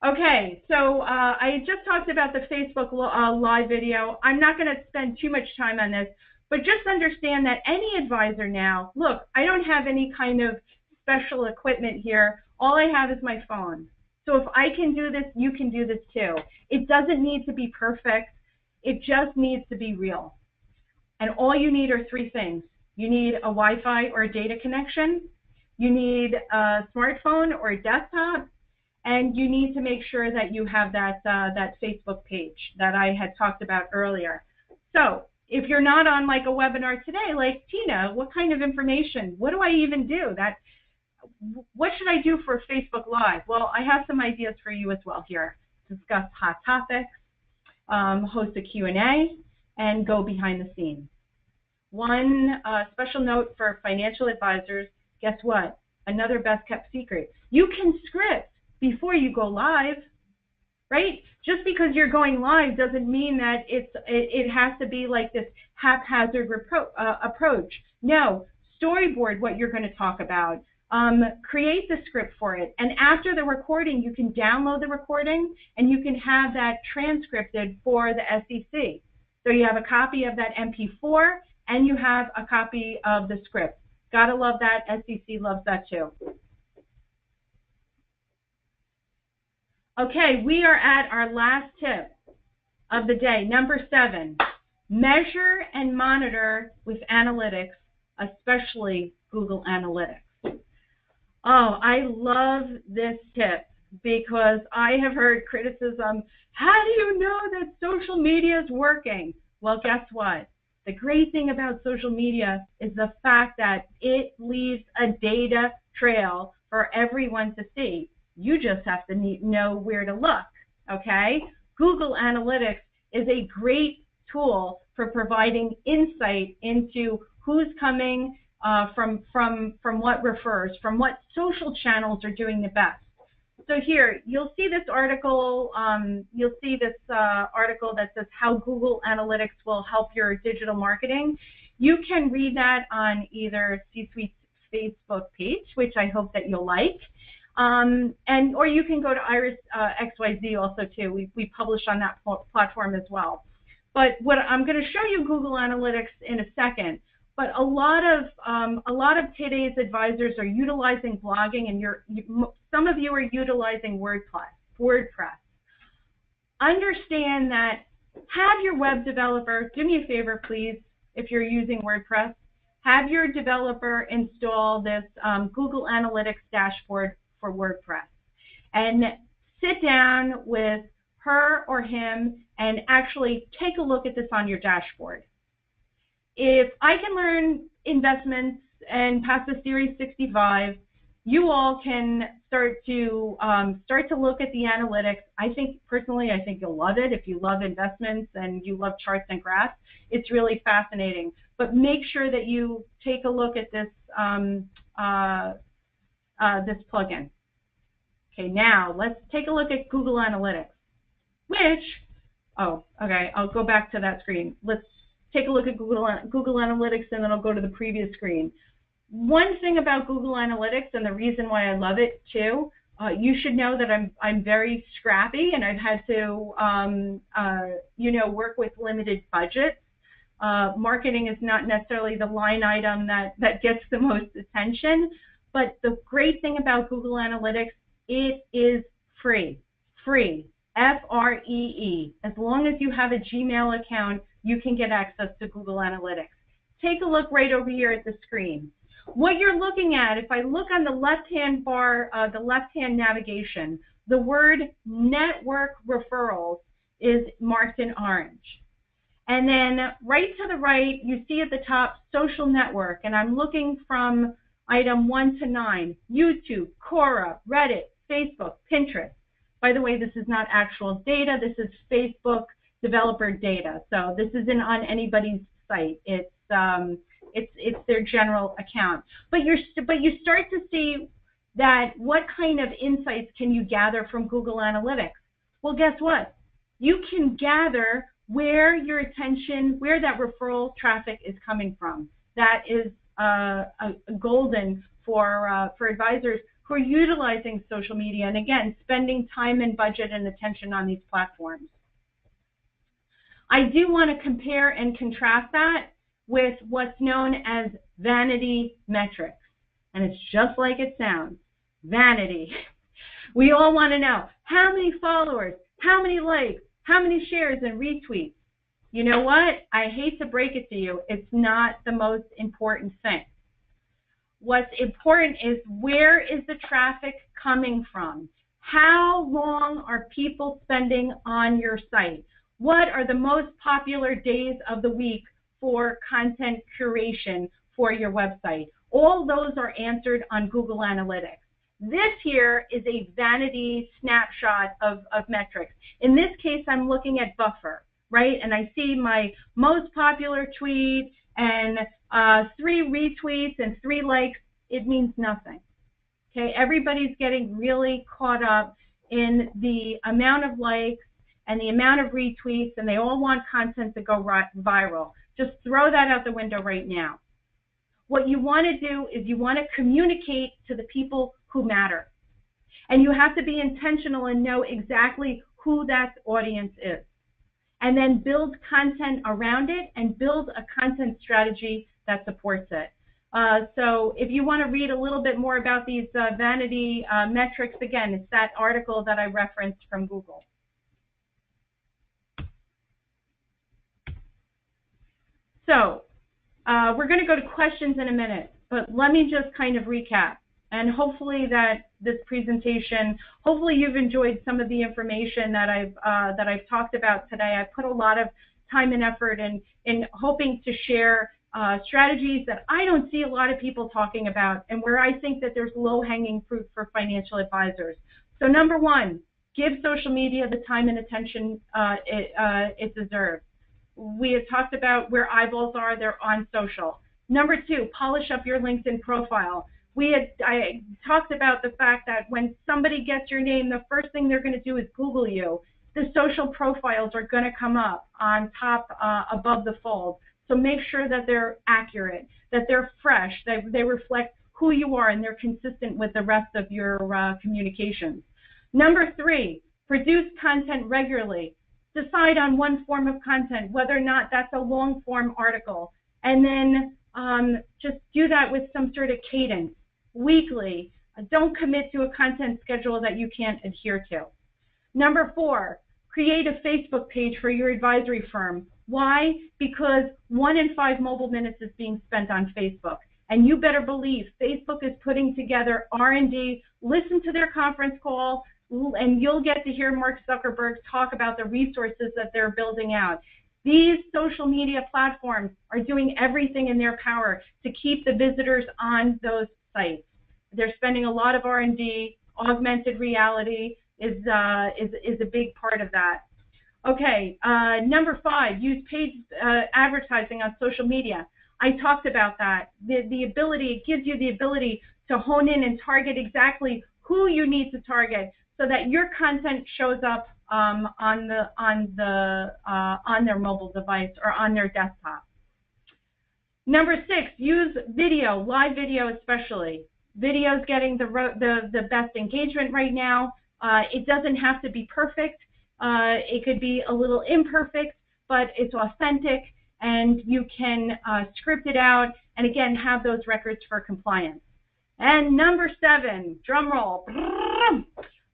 Okay, so I just talked about the Facebook live video. I'm not going to spend too much time on this, but just understand that any advisor now, look, I don't have any kind of special equipment here. All I have is my phone. So if I can do this, you can do this too. It doesn't need to be perfect. It just needs to be real. And all you need are 3 things. You need a Wi-Fi or a data connection. You need a smartphone or a desktop. And you need to make sure that you have that Facebook page that I had talked about earlier. So if you're not on like a webinar today, like Tina, what kind of information? What do I even do? What should I do for Facebook Live? Well, I have some ideas for you as well here. Discuss hot topics, host a Q&A, and go behind the scenes. One special note for financial advisors, guess what? Another best kept secret. You can script before you go live, right? Just because you're going live doesn't mean that it has to be like this haphazard approach. No, storyboard what you're going to talk about. create the script for it. And after the recording, you can download the recording and you can have that transcripted for the SEC. So you have a copy of that MP4 and you have a copy of the script. Gotta love that. SEC loves that too. Okay, we are at our last tip of the day, number 7. Measure and monitor with analytics, especially Google Analytics. Oh, I love this tip because I have heard criticism. How do you know that social media is working? Well, guess what? The great thing about social media is the fact that it leaves a data trail for everyone to see. You just have to know where to look, okay? Google Analytics is a great tool for providing insight into who's coming from what refers, from what social channels are doing the best. So here, you'll see this article, article that says how Google Analytics will help your digital marketing. You can read that on either C-Suite's Facebook page, which I hope that you'll like, or you can go to Iris XYZ also too. We publish on that platform as well. But what I'm going to show you Google Analytics in a second. But a lot of today's advisors are utilizing blogging, and some of you are utilizing WordPress. Understand that. Have your web developer, do me a favor, please, if you're using WordPress, have your developer install this Google Analytics dashboard for WordPress, and sit down with her or him and actually take a look at this on your dashboard. If I can learn investments and pass the Series 65, you all can start to look at the analytics. I think you'll love it. If you love investments and you love charts and graphs, it's really fascinating. But make sure that you take a look at this this plugin. Okay, now let's take a look at Google Analytics. I'll go back to that screen. Let's take a look at Google Analytics, and then I'll go to the previous screen. One thing about Google Analytics, and the reason why I love it too, you should know that I'm very scrappy, and I've had to work with limited budgets. Marketing is not necessarily the line item that gets the most attention, but the great thing about Google Analytics, it is free. F-R-E-E. As long as you have a Gmail account, you can get access to Google Analytics. Take a look right over here at the screen. What you're looking at, if I look on the left-hand bar, the left-hand navigation, the word network referrals is marked in orange. And then right to the right, you see at the top, social network, and I'm looking from item 1 to 9, YouTube, Quora, Reddit, Facebook, Pinterest. By the way, this is not actual data. This is Facebook developer data. So this isn't on anybody's site. It's their general account. But you start to see that what kind of insights can you gather from Google Analytics? Well, guess what? You can gather where that referral traffic is coming from. That is golden for advisors who are utilizing social media and, again, spending time and budget and attention on these platforms. I do want to compare and contrast that with what's known as Vanity Metrics. And it's just like it sounds, vanity. We all want to know how many followers, how many likes, how many shares and retweets. You know what? I hate to break it to you. It's not the most important thing. What's important is, where is the traffic coming from? How long are people spending on your site? What are the most popular days of the week for content curation for your website? All those are answered on Google Analytics. This here is a vanity snapshot of metrics. In this case, I'm looking at buffer, right? And I see my most popular tweet and 3 retweets and 3 likes. It means nothing. Okay, everybody's getting really caught up in the amount of likes and the amount of retweets, and they all want content to go viral. Just throw that out the window right now. What you want to do is you want to communicate to the people who matter. And you have to be intentional and know exactly who that audience is. And then build content around it and build a content strategy that supports it. So if you want to read a little bit more about these vanity metrics, again, it's that article that I referenced from Google. So we're going to go to questions in a minute, but let me just kind of recap. And hopefully that this presentation, hopefully you've enjoyed some of the information that I've talked about today. I put a lot of time and effort in hoping to share strategies that I don't see a lot of people talking about, and where I think that there's low-hanging fruit for financial advisors. So number one, give social media the time and attention it deserves. We had talked about where eyeballs are, they're on social. Number two, polish up your LinkedIn profile. I talked about the fact that when somebody gets your name, the first thing they're going to do is Google you. The social profiles are going to come up on top, above the fold. So make sure that they're accurate, that they're fresh, that they reflect who you are, and they're consistent with the rest of your communications. Number three, produce content regularly. Decide on one form of content, whether or not that's a long form article, and then just do that with some sort of cadence, weekly. Don't commit to a content schedule that you can't adhere to. Number four, create a Facebook page for your advisory firm. Why? Because 1 in 5 mobile minutes is being spent on Facebook. And you better believe Facebook is putting together R&D, listen to their conference call, and you'll get to hear Mark Zuckerberg talk about the resources that they're building out. These social media platforms are doing everything in their power to keep the visitors on those sites. They're spending a lot of R&D. Augmented reality is a big part of that. Okay, number five, use paid advertising on social media. I talked about that. The ability, it gives you the ability to hone in and target exactly who you need to target so that your content shows up on their mobile device or on their desktop. Number six, use video, live video especially. Video is getting the best engagement right now. It doesn't have to be perfect. It could be a little imperfect, but it's authentic, and you can script it out and again have those records for compliance. And number seven, drum roll,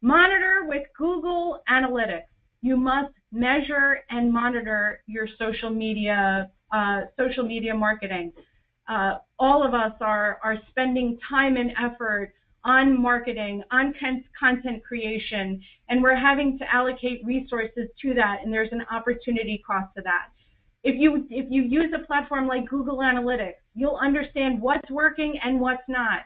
monitor with Google Analytics. You must measure and monitor your social media marketing. All of us are spending time and effort on marketing, on content creation, and we're having to allocate resources to that, and there's an opportunity cost to that. If you use a platform like Google Analytics, you'll understand what's working and what's not,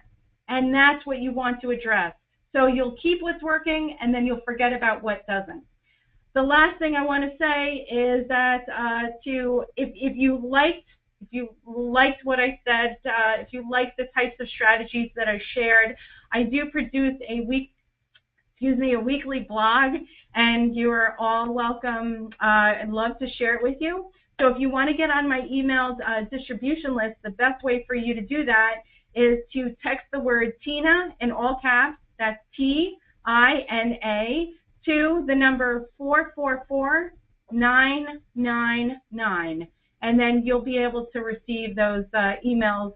and that's what you want to address. So you'll keep what's working, and then you'll forget about what doesn't. The last thing I want to say is that if you liked what I said, if you liked the types of strategies that I shared, I do produce a weekly blog, and you are all welcome. I'd love to share it with you. So if you want to get on my email distribution list, the best way for you to do that is to text the word Tina in all caps, that's T-I-N-A, to the number 444999. And then you'll be able to receive those emails,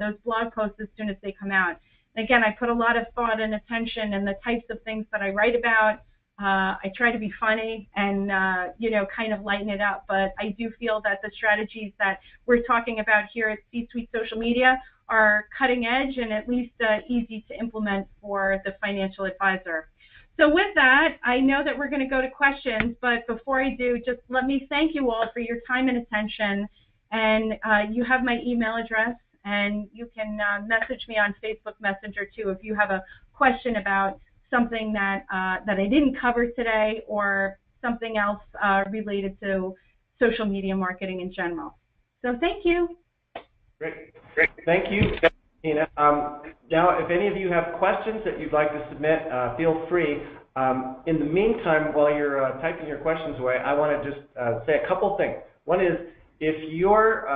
those blog posts as soon as they come out. And again, I put a lot of thought and attention in the types of things that I write about. I try to be funny and, kind of lighten it up. But I do feel that the strategies that we're talking about here at C-Suite Social Media are cutting edge and at least easy to implement for the financial advisor. So with that, I know that we're going to go to questions, but before I do, just let me thank you all for your time and attention. And you have my email address, and you can message me on Facebook Messenger too if you have a question about something that I didn't cover today or something else related to social media marketing in general. So thank you. Great. Thank you, Tina. Now, if any of you have questions that you'd like to submit, feel free. In the meantime, while you're typing your questions away, I want to just say a couple things. One is, if you're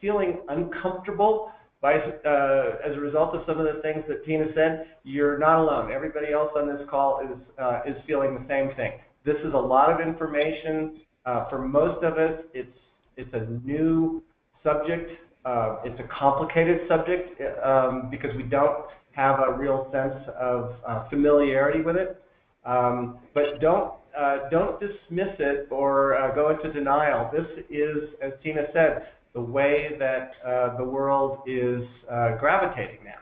feeling uncomfortable as a result of some of the things that Tina said, you're not alone. Everybody else on this call is feeling the same thing. This is a lot of information. For most of us, it's a new subject. It's a complicated subject because we don't have a real sense of familiarity with it. But don't dismiss it or go into denial. This is, as Tina said, the way that the world is gravitating now.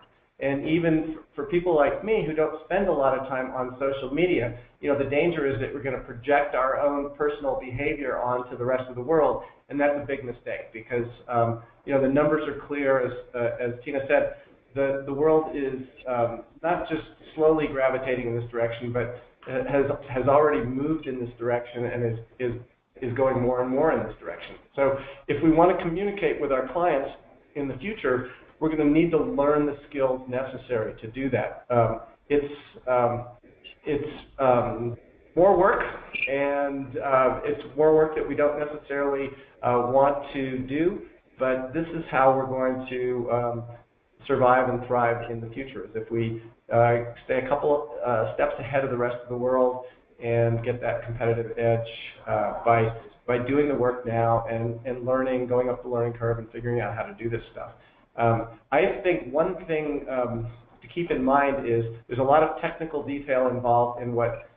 And even for people like me who don't spend a lot of time on social media, the danger is that we're going to project our own personal behavior onto the rest of the world, and that's a big mistake because the numbers are clear. As Tina said, the world is not just slowly gravitating in this direction, but has already moved in this direction and is going more and more in this direction. So if we want to communicate with our clients in the future, we're going to need to learn the skills necessary to do that. It's more work, and it's more work that we don't necessarily want to do, but this is how we're going to survive and thrive in the future, is if we stay a couple steps ahead of the rest of the world and get that competitive edge by doing the work now and learning, going up the learning curve and figuring out how to do this stuff. I think one thing to keep in mind is there's a lot of technical detail involved in what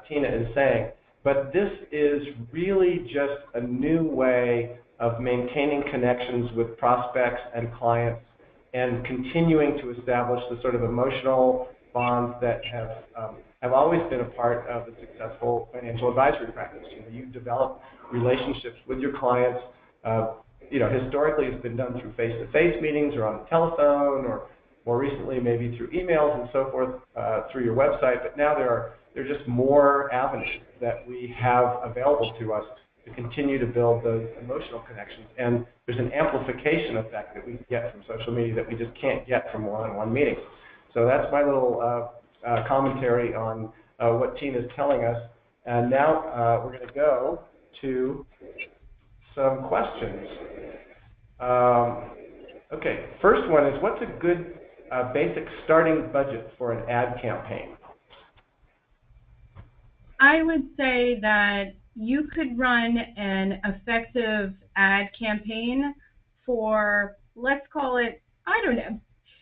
Tina is saying, but this is really just a new way of maintaining connections with prospects and clients and continuing to establish the sort of emotional bonds that have always been a part of the successful financial advisory practice. You develop relationships with your clients. Historically it's been done through face-to-face meetings or on the telephone, or more recently maybe through emails and so forth, through your website. But now there are just more avenues that we have available to us to continue to build those emotional connections. And there's an amplification effect that we can get from social media that we just can't get from one-on-one meetings. So that's my little commentary on what Tina's telling us. And now we're going to go to some questions. Okay, first one is, what's a good basic starting budget for an ad campaign? I would say that you could run an effective ad campaign for, let's call it, I don't know,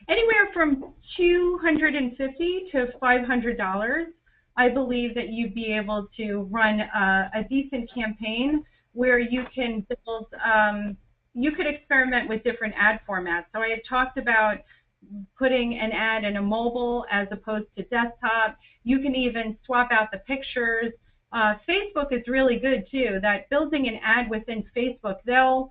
anywhere from $250 to $500. I believe that you'd be able to run a decent campaign where you can build, you could experiment with different ad formats. So I had talked about putting an ad in a mobile as opposed to desktop. You can even swap out the pictures. Facebook is really good too. That building an ad within Facebook, they'll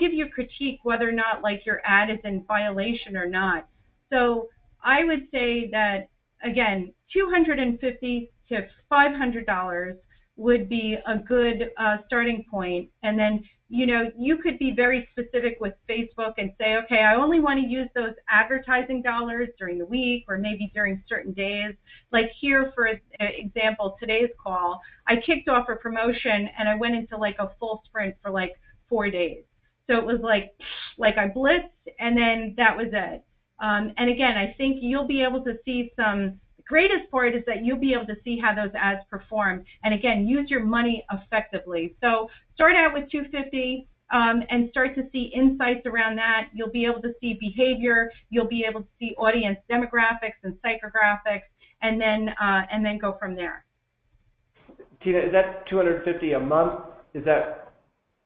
give you critique whether or not like your ad is in violation or not. So I would say that again, $250 to $500 would be a good starting point, and then you could be very specific with Facebook and say, okay, I only want to use those advertising dollars during the week or maybe during certain days. Like here, for example, today's call, I kicked off a promotion and I went into like a full sprint for like 4 days. So it was like I blitzed and then that was it. And again, I think you'll be able to see some. Greatest part is that you'll be able to see how those ads perform, and again, use your money effectively. So start out with $250 and start to see insights around that. You'll be able to see behavior. You'll be able to see audience demographics and psychographics, and then go from there. Tina, is that $250 a month? Is that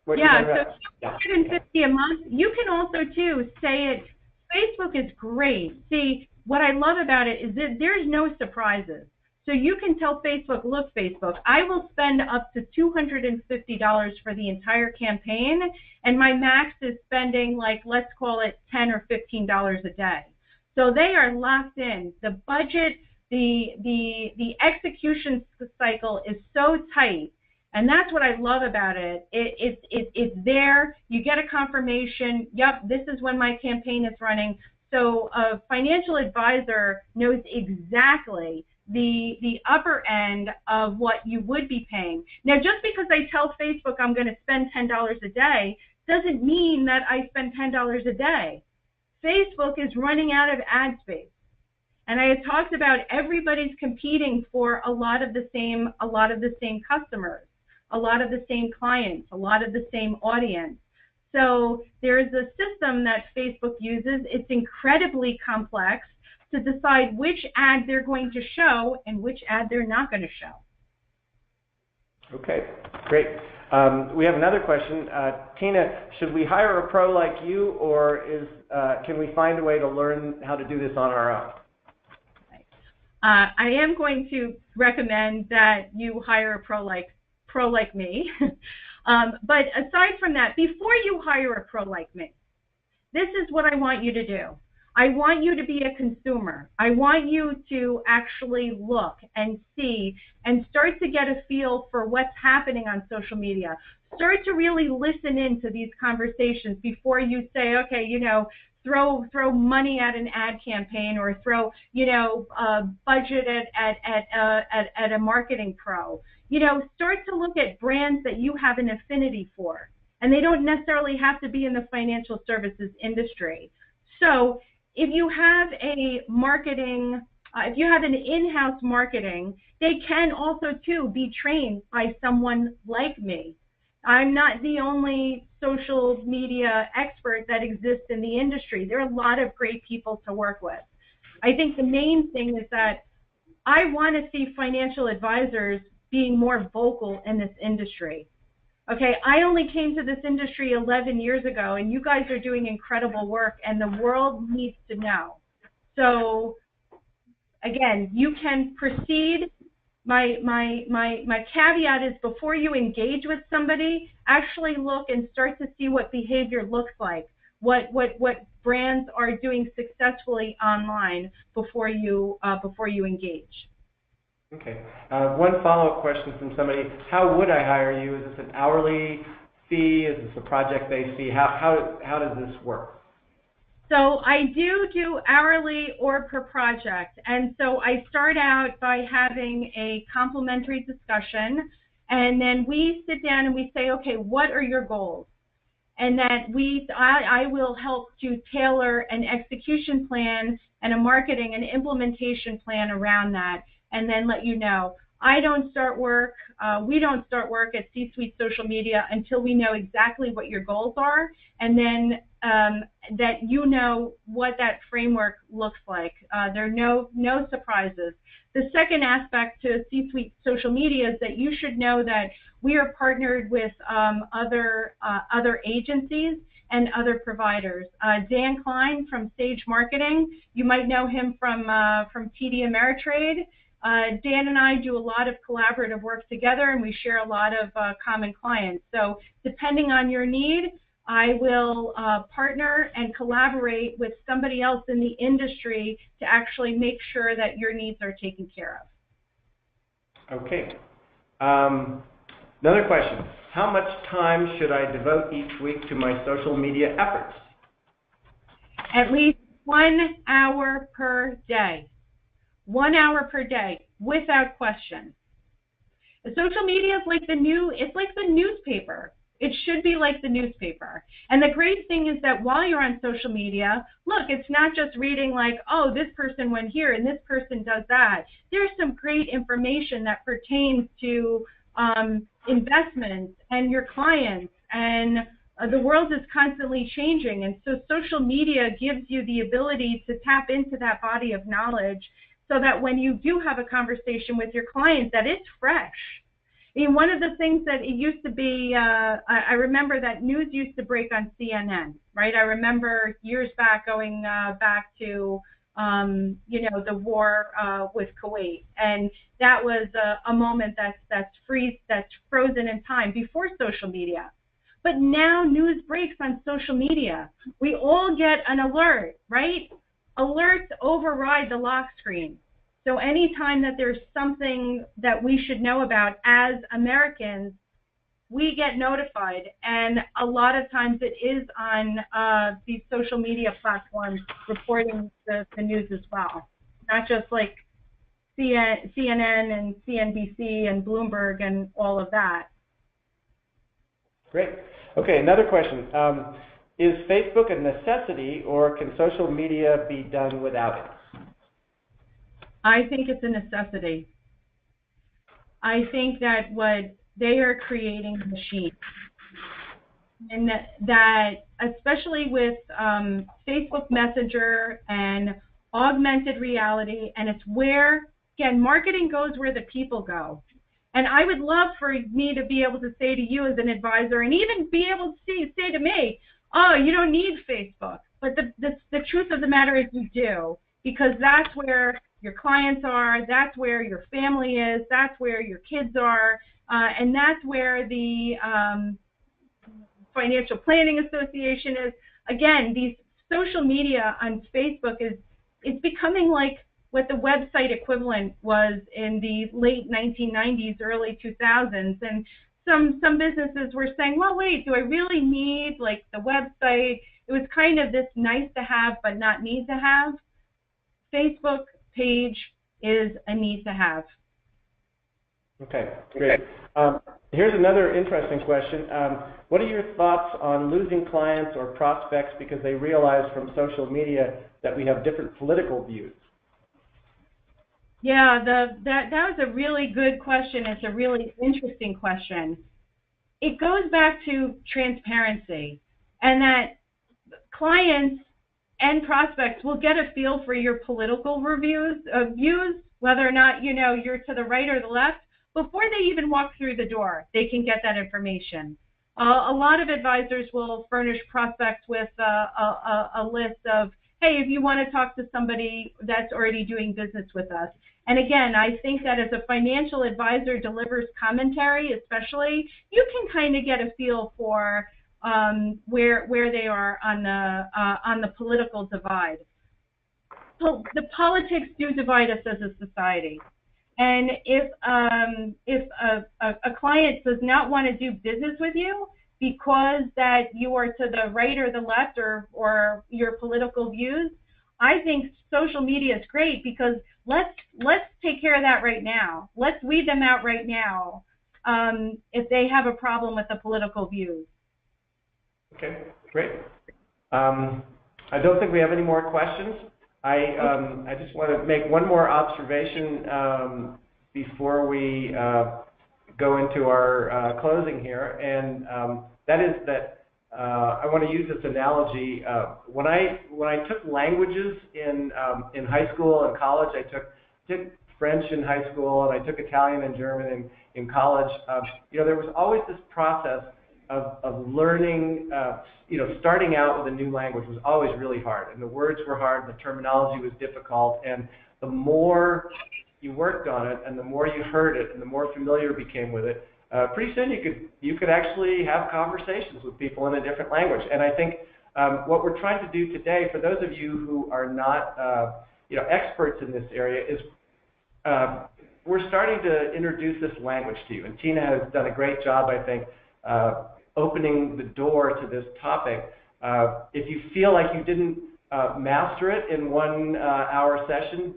what you're talking about? Yeah, so $250 a month. You can also too say it. Facebook is great. See, what I love about it is that there's no surprises. So you can tell Facebook, look, Facebook, I will spend up to $250 for the entire campaign, and my max is spending like, let's call it $10 or $15 a day. So they are locked in. The budget, the execution cycle is so tight, and that's what I love about it. It's there. You get a confirmation. Yep, this is when my campaign is running. So a financial advisor knows exactly the upper end of what you would be paying. Now, just because I tell Facebook I'm going to spend $10 a day doesn't mean that I spend $10 a day. Facebook is running out of ad space. And I had talked about everybody's competing for a lot of the same customers, a lot of the same clients, a lot of the same audience. So there's a system that Facebook uses. It's incredibly complex to decide which ad they're going to show and which ad they're not going to show. Okay, great. We have another question. Tina, should we hire a pro like you, or can we find a way to learn how to do this on our own? I am going to recommend that you hire a pro like me. But aside from that, before you hire a pro like me, this is what I want you to do. I want you to be a consumer. I want you to actually look and see and start to get a feel for what's happening on social media. Start to really listen into these conversations before you say, okay, throw money at an ad campaign or throw, budget at a marketing pro. Start to look at brands that you have an affinity for, and they don't necessarily have to be in the financial services industry. So if you have if you have an in-house marketing, they can also too be trained by someone like me. I'm not the only social media expert that exists in the industry. There are a lot of great people to work with. I think the main thing is that I want to see financial advisors being more vocal in this industry. Okay, I only came to this industry 11 years ago, and you guys are doing incredible work, and the world needs to know. So, again, you can proceed. My caveat is before you engage with somebody, actually look and start to see what behavior looks like, what brands are doing successfully online before you engage. Okay. One follow-up question from somebody: how would I hire you? Is this an hourly fee? Is this a project-based fee? How does this work? So I do hourly or per project, and so I start out by having a complimentary discussion, and then we sit down and we say, okay, what are your goals? And that I will help to tailor an execution plan and a marketing and implementation plan around that, and then let you know. We don't start work at C-Suite Social Media until we know exactly what your goals are, and then that you know what that framework looks like. There are no surprises. The second aspect to C-Suite Social Media is that you should know that we are partnered with other agencies and other providers. Dan Klein from Sage Marketing, you might know him from TD Ameritrade. Dan and I do a lot of collaborative work together, and we share a lot of common clients. So depending on your need, I will partner and collaborate with somebody else in the industry to actually make sure that your needs are taken care of. Okay. Another question. How much time should I devote each week to my social media efforts? At least 1 hour per day. 1 hour per day, without question. Social media is like it's like the newspaper. It should be like the newspaper. And the great thing is that while you're on social media, look, it's not just reading like, oh, this person went here and this person does that. There's some great information that pertains to investments and your clients, and the world is constantly changing. And so social media gives you the ability to tap into that body of knowledge so that when you do have a conversation with your client, that it's fresh. I mean, one of the things that it used to be, I remember that news used to break on CNN, right? I remember years back going back to, the war with Kuwait, and that was a moment that's frozen in time before social media. But now news breaks on social media. We all get an alert, right? Alerts override the lock screen. So anytime that there's something that we should know about as Americans, we get notified. And a lot of times it is on these social media platforms reporting the news as well. Not just like CNN and CNBC and Bloomberg and all of that. Great. Okay, another question. Is Facebook a necessity, or can social media be done without it? I think it's a necessity. I think that what they are creating a machine, and that especially with Facebook Messenger and augmented reality, and it's where, again, marketing goes where the people go. And I would love for me to be able to say to you as an advisor, and even be able to say to me, oh, you don't need Facebook. But the truth of the matter is you do, because that's where your clients are, that's where your family is, that's where your kids are, and that's where the Financial Planning Association is. Again, these social media on Facebook it's becoming like what the website equivalent was in the late 1990s, early 2000s. And some businesses were saying, well, wait, do I really need like the website? It was kind of this nice to have but not need to have. Facebook page is a need to have. Okay, great. Here's another interesting question. What are your thoughts on losing clients or prospects because they realize from social media that we have different political views? Yeah, that was a really good question. It's a really interesting question. It goes back to transparency, and that clients and prospects will get a feel for your political views, whether or not you're to the right or the left, before they even walk through the door. They can get that information. A lot of advisors will furnish prospects with a list of, hey, if you want to talk to somebody that's already doing business with us. And again, I think that as a financial advisor delivers commentary, especially, you can kind of get a feel for where they are on the political divide. So the politics do divide us as a society. And if a client does not want to do business with you because that you are to the right or the left or your political views, I think social media is great, because let's take care of that right now. Let's weed them out right now if they have a problem with the political views. Okay, great. I don't think we have any more questions. I just want to make one more observation before we go into our closing here, and that is that I want to use this analogy. When I took languages in high school and college, I took French in high school, and I took Italian and German in college. There was always this process of learning. Starting out with a new language was always really hard, and the words were hard, the terminology was difficult, and the more you worked on it, and the more you heard it, and the more familiar you became with it, pretty soon you could actually have conversations with people in a different language. And I think what we're trying to do today, for those of you who are not experts in this area, is we're starting to introduce this language to you. And Tina has done a great job, I think, opening the door to this topic. If you feel like you didn't master it in 1 hour session,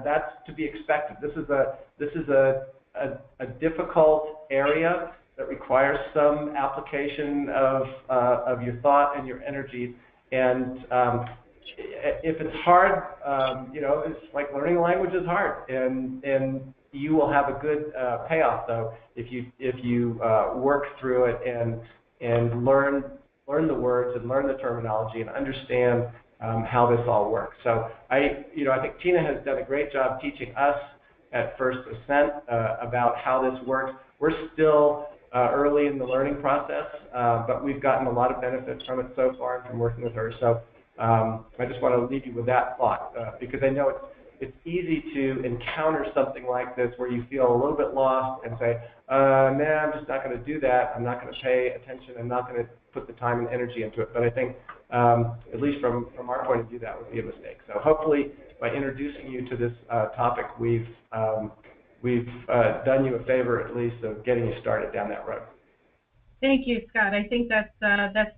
that's to be expected. This is a difficult area that requires some application of your thought and your energies. And if it's hard, it's like learning a language is hard, and you will have a good payoff though if you work through it and learn the words and learn the terminology and understand how this all works. So I think Tina has done a great job teaching us at First Ascent about how this works. We're still early in the learning process, but we've gotten a lot of benefits from it so far and from working with her. So I just want to leave you with that thought, because I know it's easy to encounter something like this where you feel a little bit lost and say, nah, I'm just not going to do that. I'm not going to pay attention. I'm not going to put the time and energy into it. But I think, at least from our point of view, that would be a mistake. So hopefully, by introducing you to this topic, we've done you a favor, at least, of getting you started down that road. Thank you, Scott. I think that's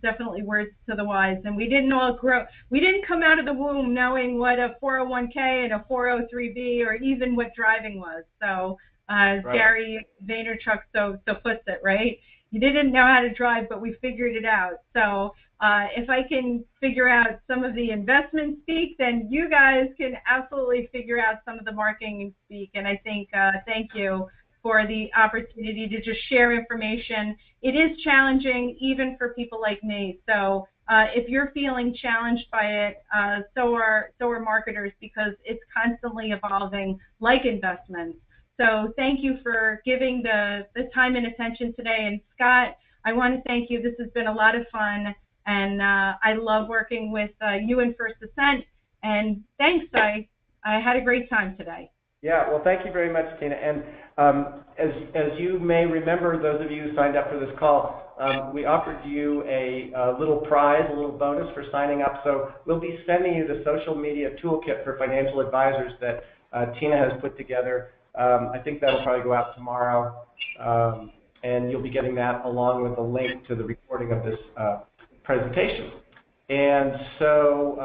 definitely words to the wise. And we didn't all grow. We didn't come out of the womb knowing what a 401k and a 403b or even what driving was. So, as right. Gary Vaynerchuk so puts it, right? You didn't know how to drive, but we figured it out. So if I can figure out some of the investment speak, then you guys can absolutely figure out some of the marketing speak. And I think, thank you for the opportunity to just share information. It is challenging even for people like me. So if you're feeling challenged by it, so are marketers, because it's constantly evolving like investments. So thank you for giving the time and attention today. And Scott, I want to thank you. This has been a lot of fun, and I love working with you and First Ascent. And thanks, I had a great time today. Yeah, well, thank you very much, Tina. And as you may remember, those of you who signed up for this call, we offered you a little prize, a little bonus for signing up. So we'll be sending you the social media toolkit for financial advisors that Tina has put together. I think that'll probably go out tomorrow, and you'll be getting that along with a link to the recording of this presentation. And so,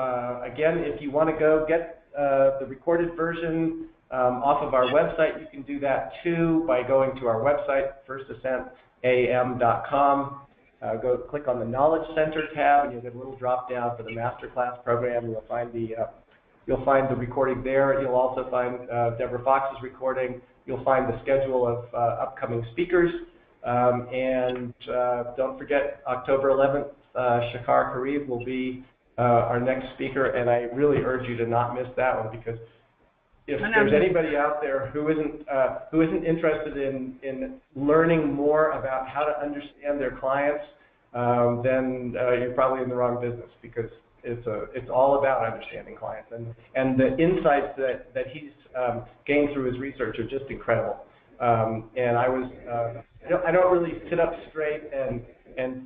again, if you want to go get the recorded version off of our website, you can do that too by going to our website, firstascentam.com. Go click on the Knowledge Center tab, and you'll get a little drop down for the Masterclass program. You'll find the recording there. You'll also find Deborah Fox's recording. You'll find the schedule of upcoming speakers. And don't forget, October 11th, Shakar Karib will be our next speaker, and I really urge you to not miss that one, because if there's anybody out there who isn't interested in learning more about how to understand their clients, then you're probably in the wrong business, because it's all about understanding clients, and the insights that he's gained through his research are just incredible. And I don't really sit up straight and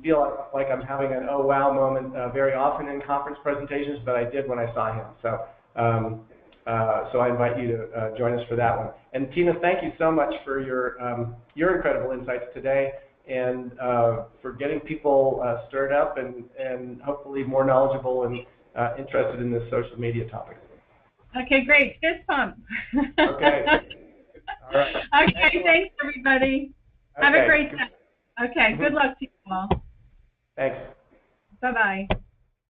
feel like I'm having an oh wow moment very often in conference presentations, but I did when I saw him. So I invite you to join us for that one. And Tina, thank you so much for your incredible insights today, and for getting people stirred up and hopefully more knowledgeable and interested in this social media topic. Okay, great. Fist pump. Okay. All right. Okay, thanks everybody. Okay. Have a great time. Okay, good luck to you all. Thanks. Bye-bye.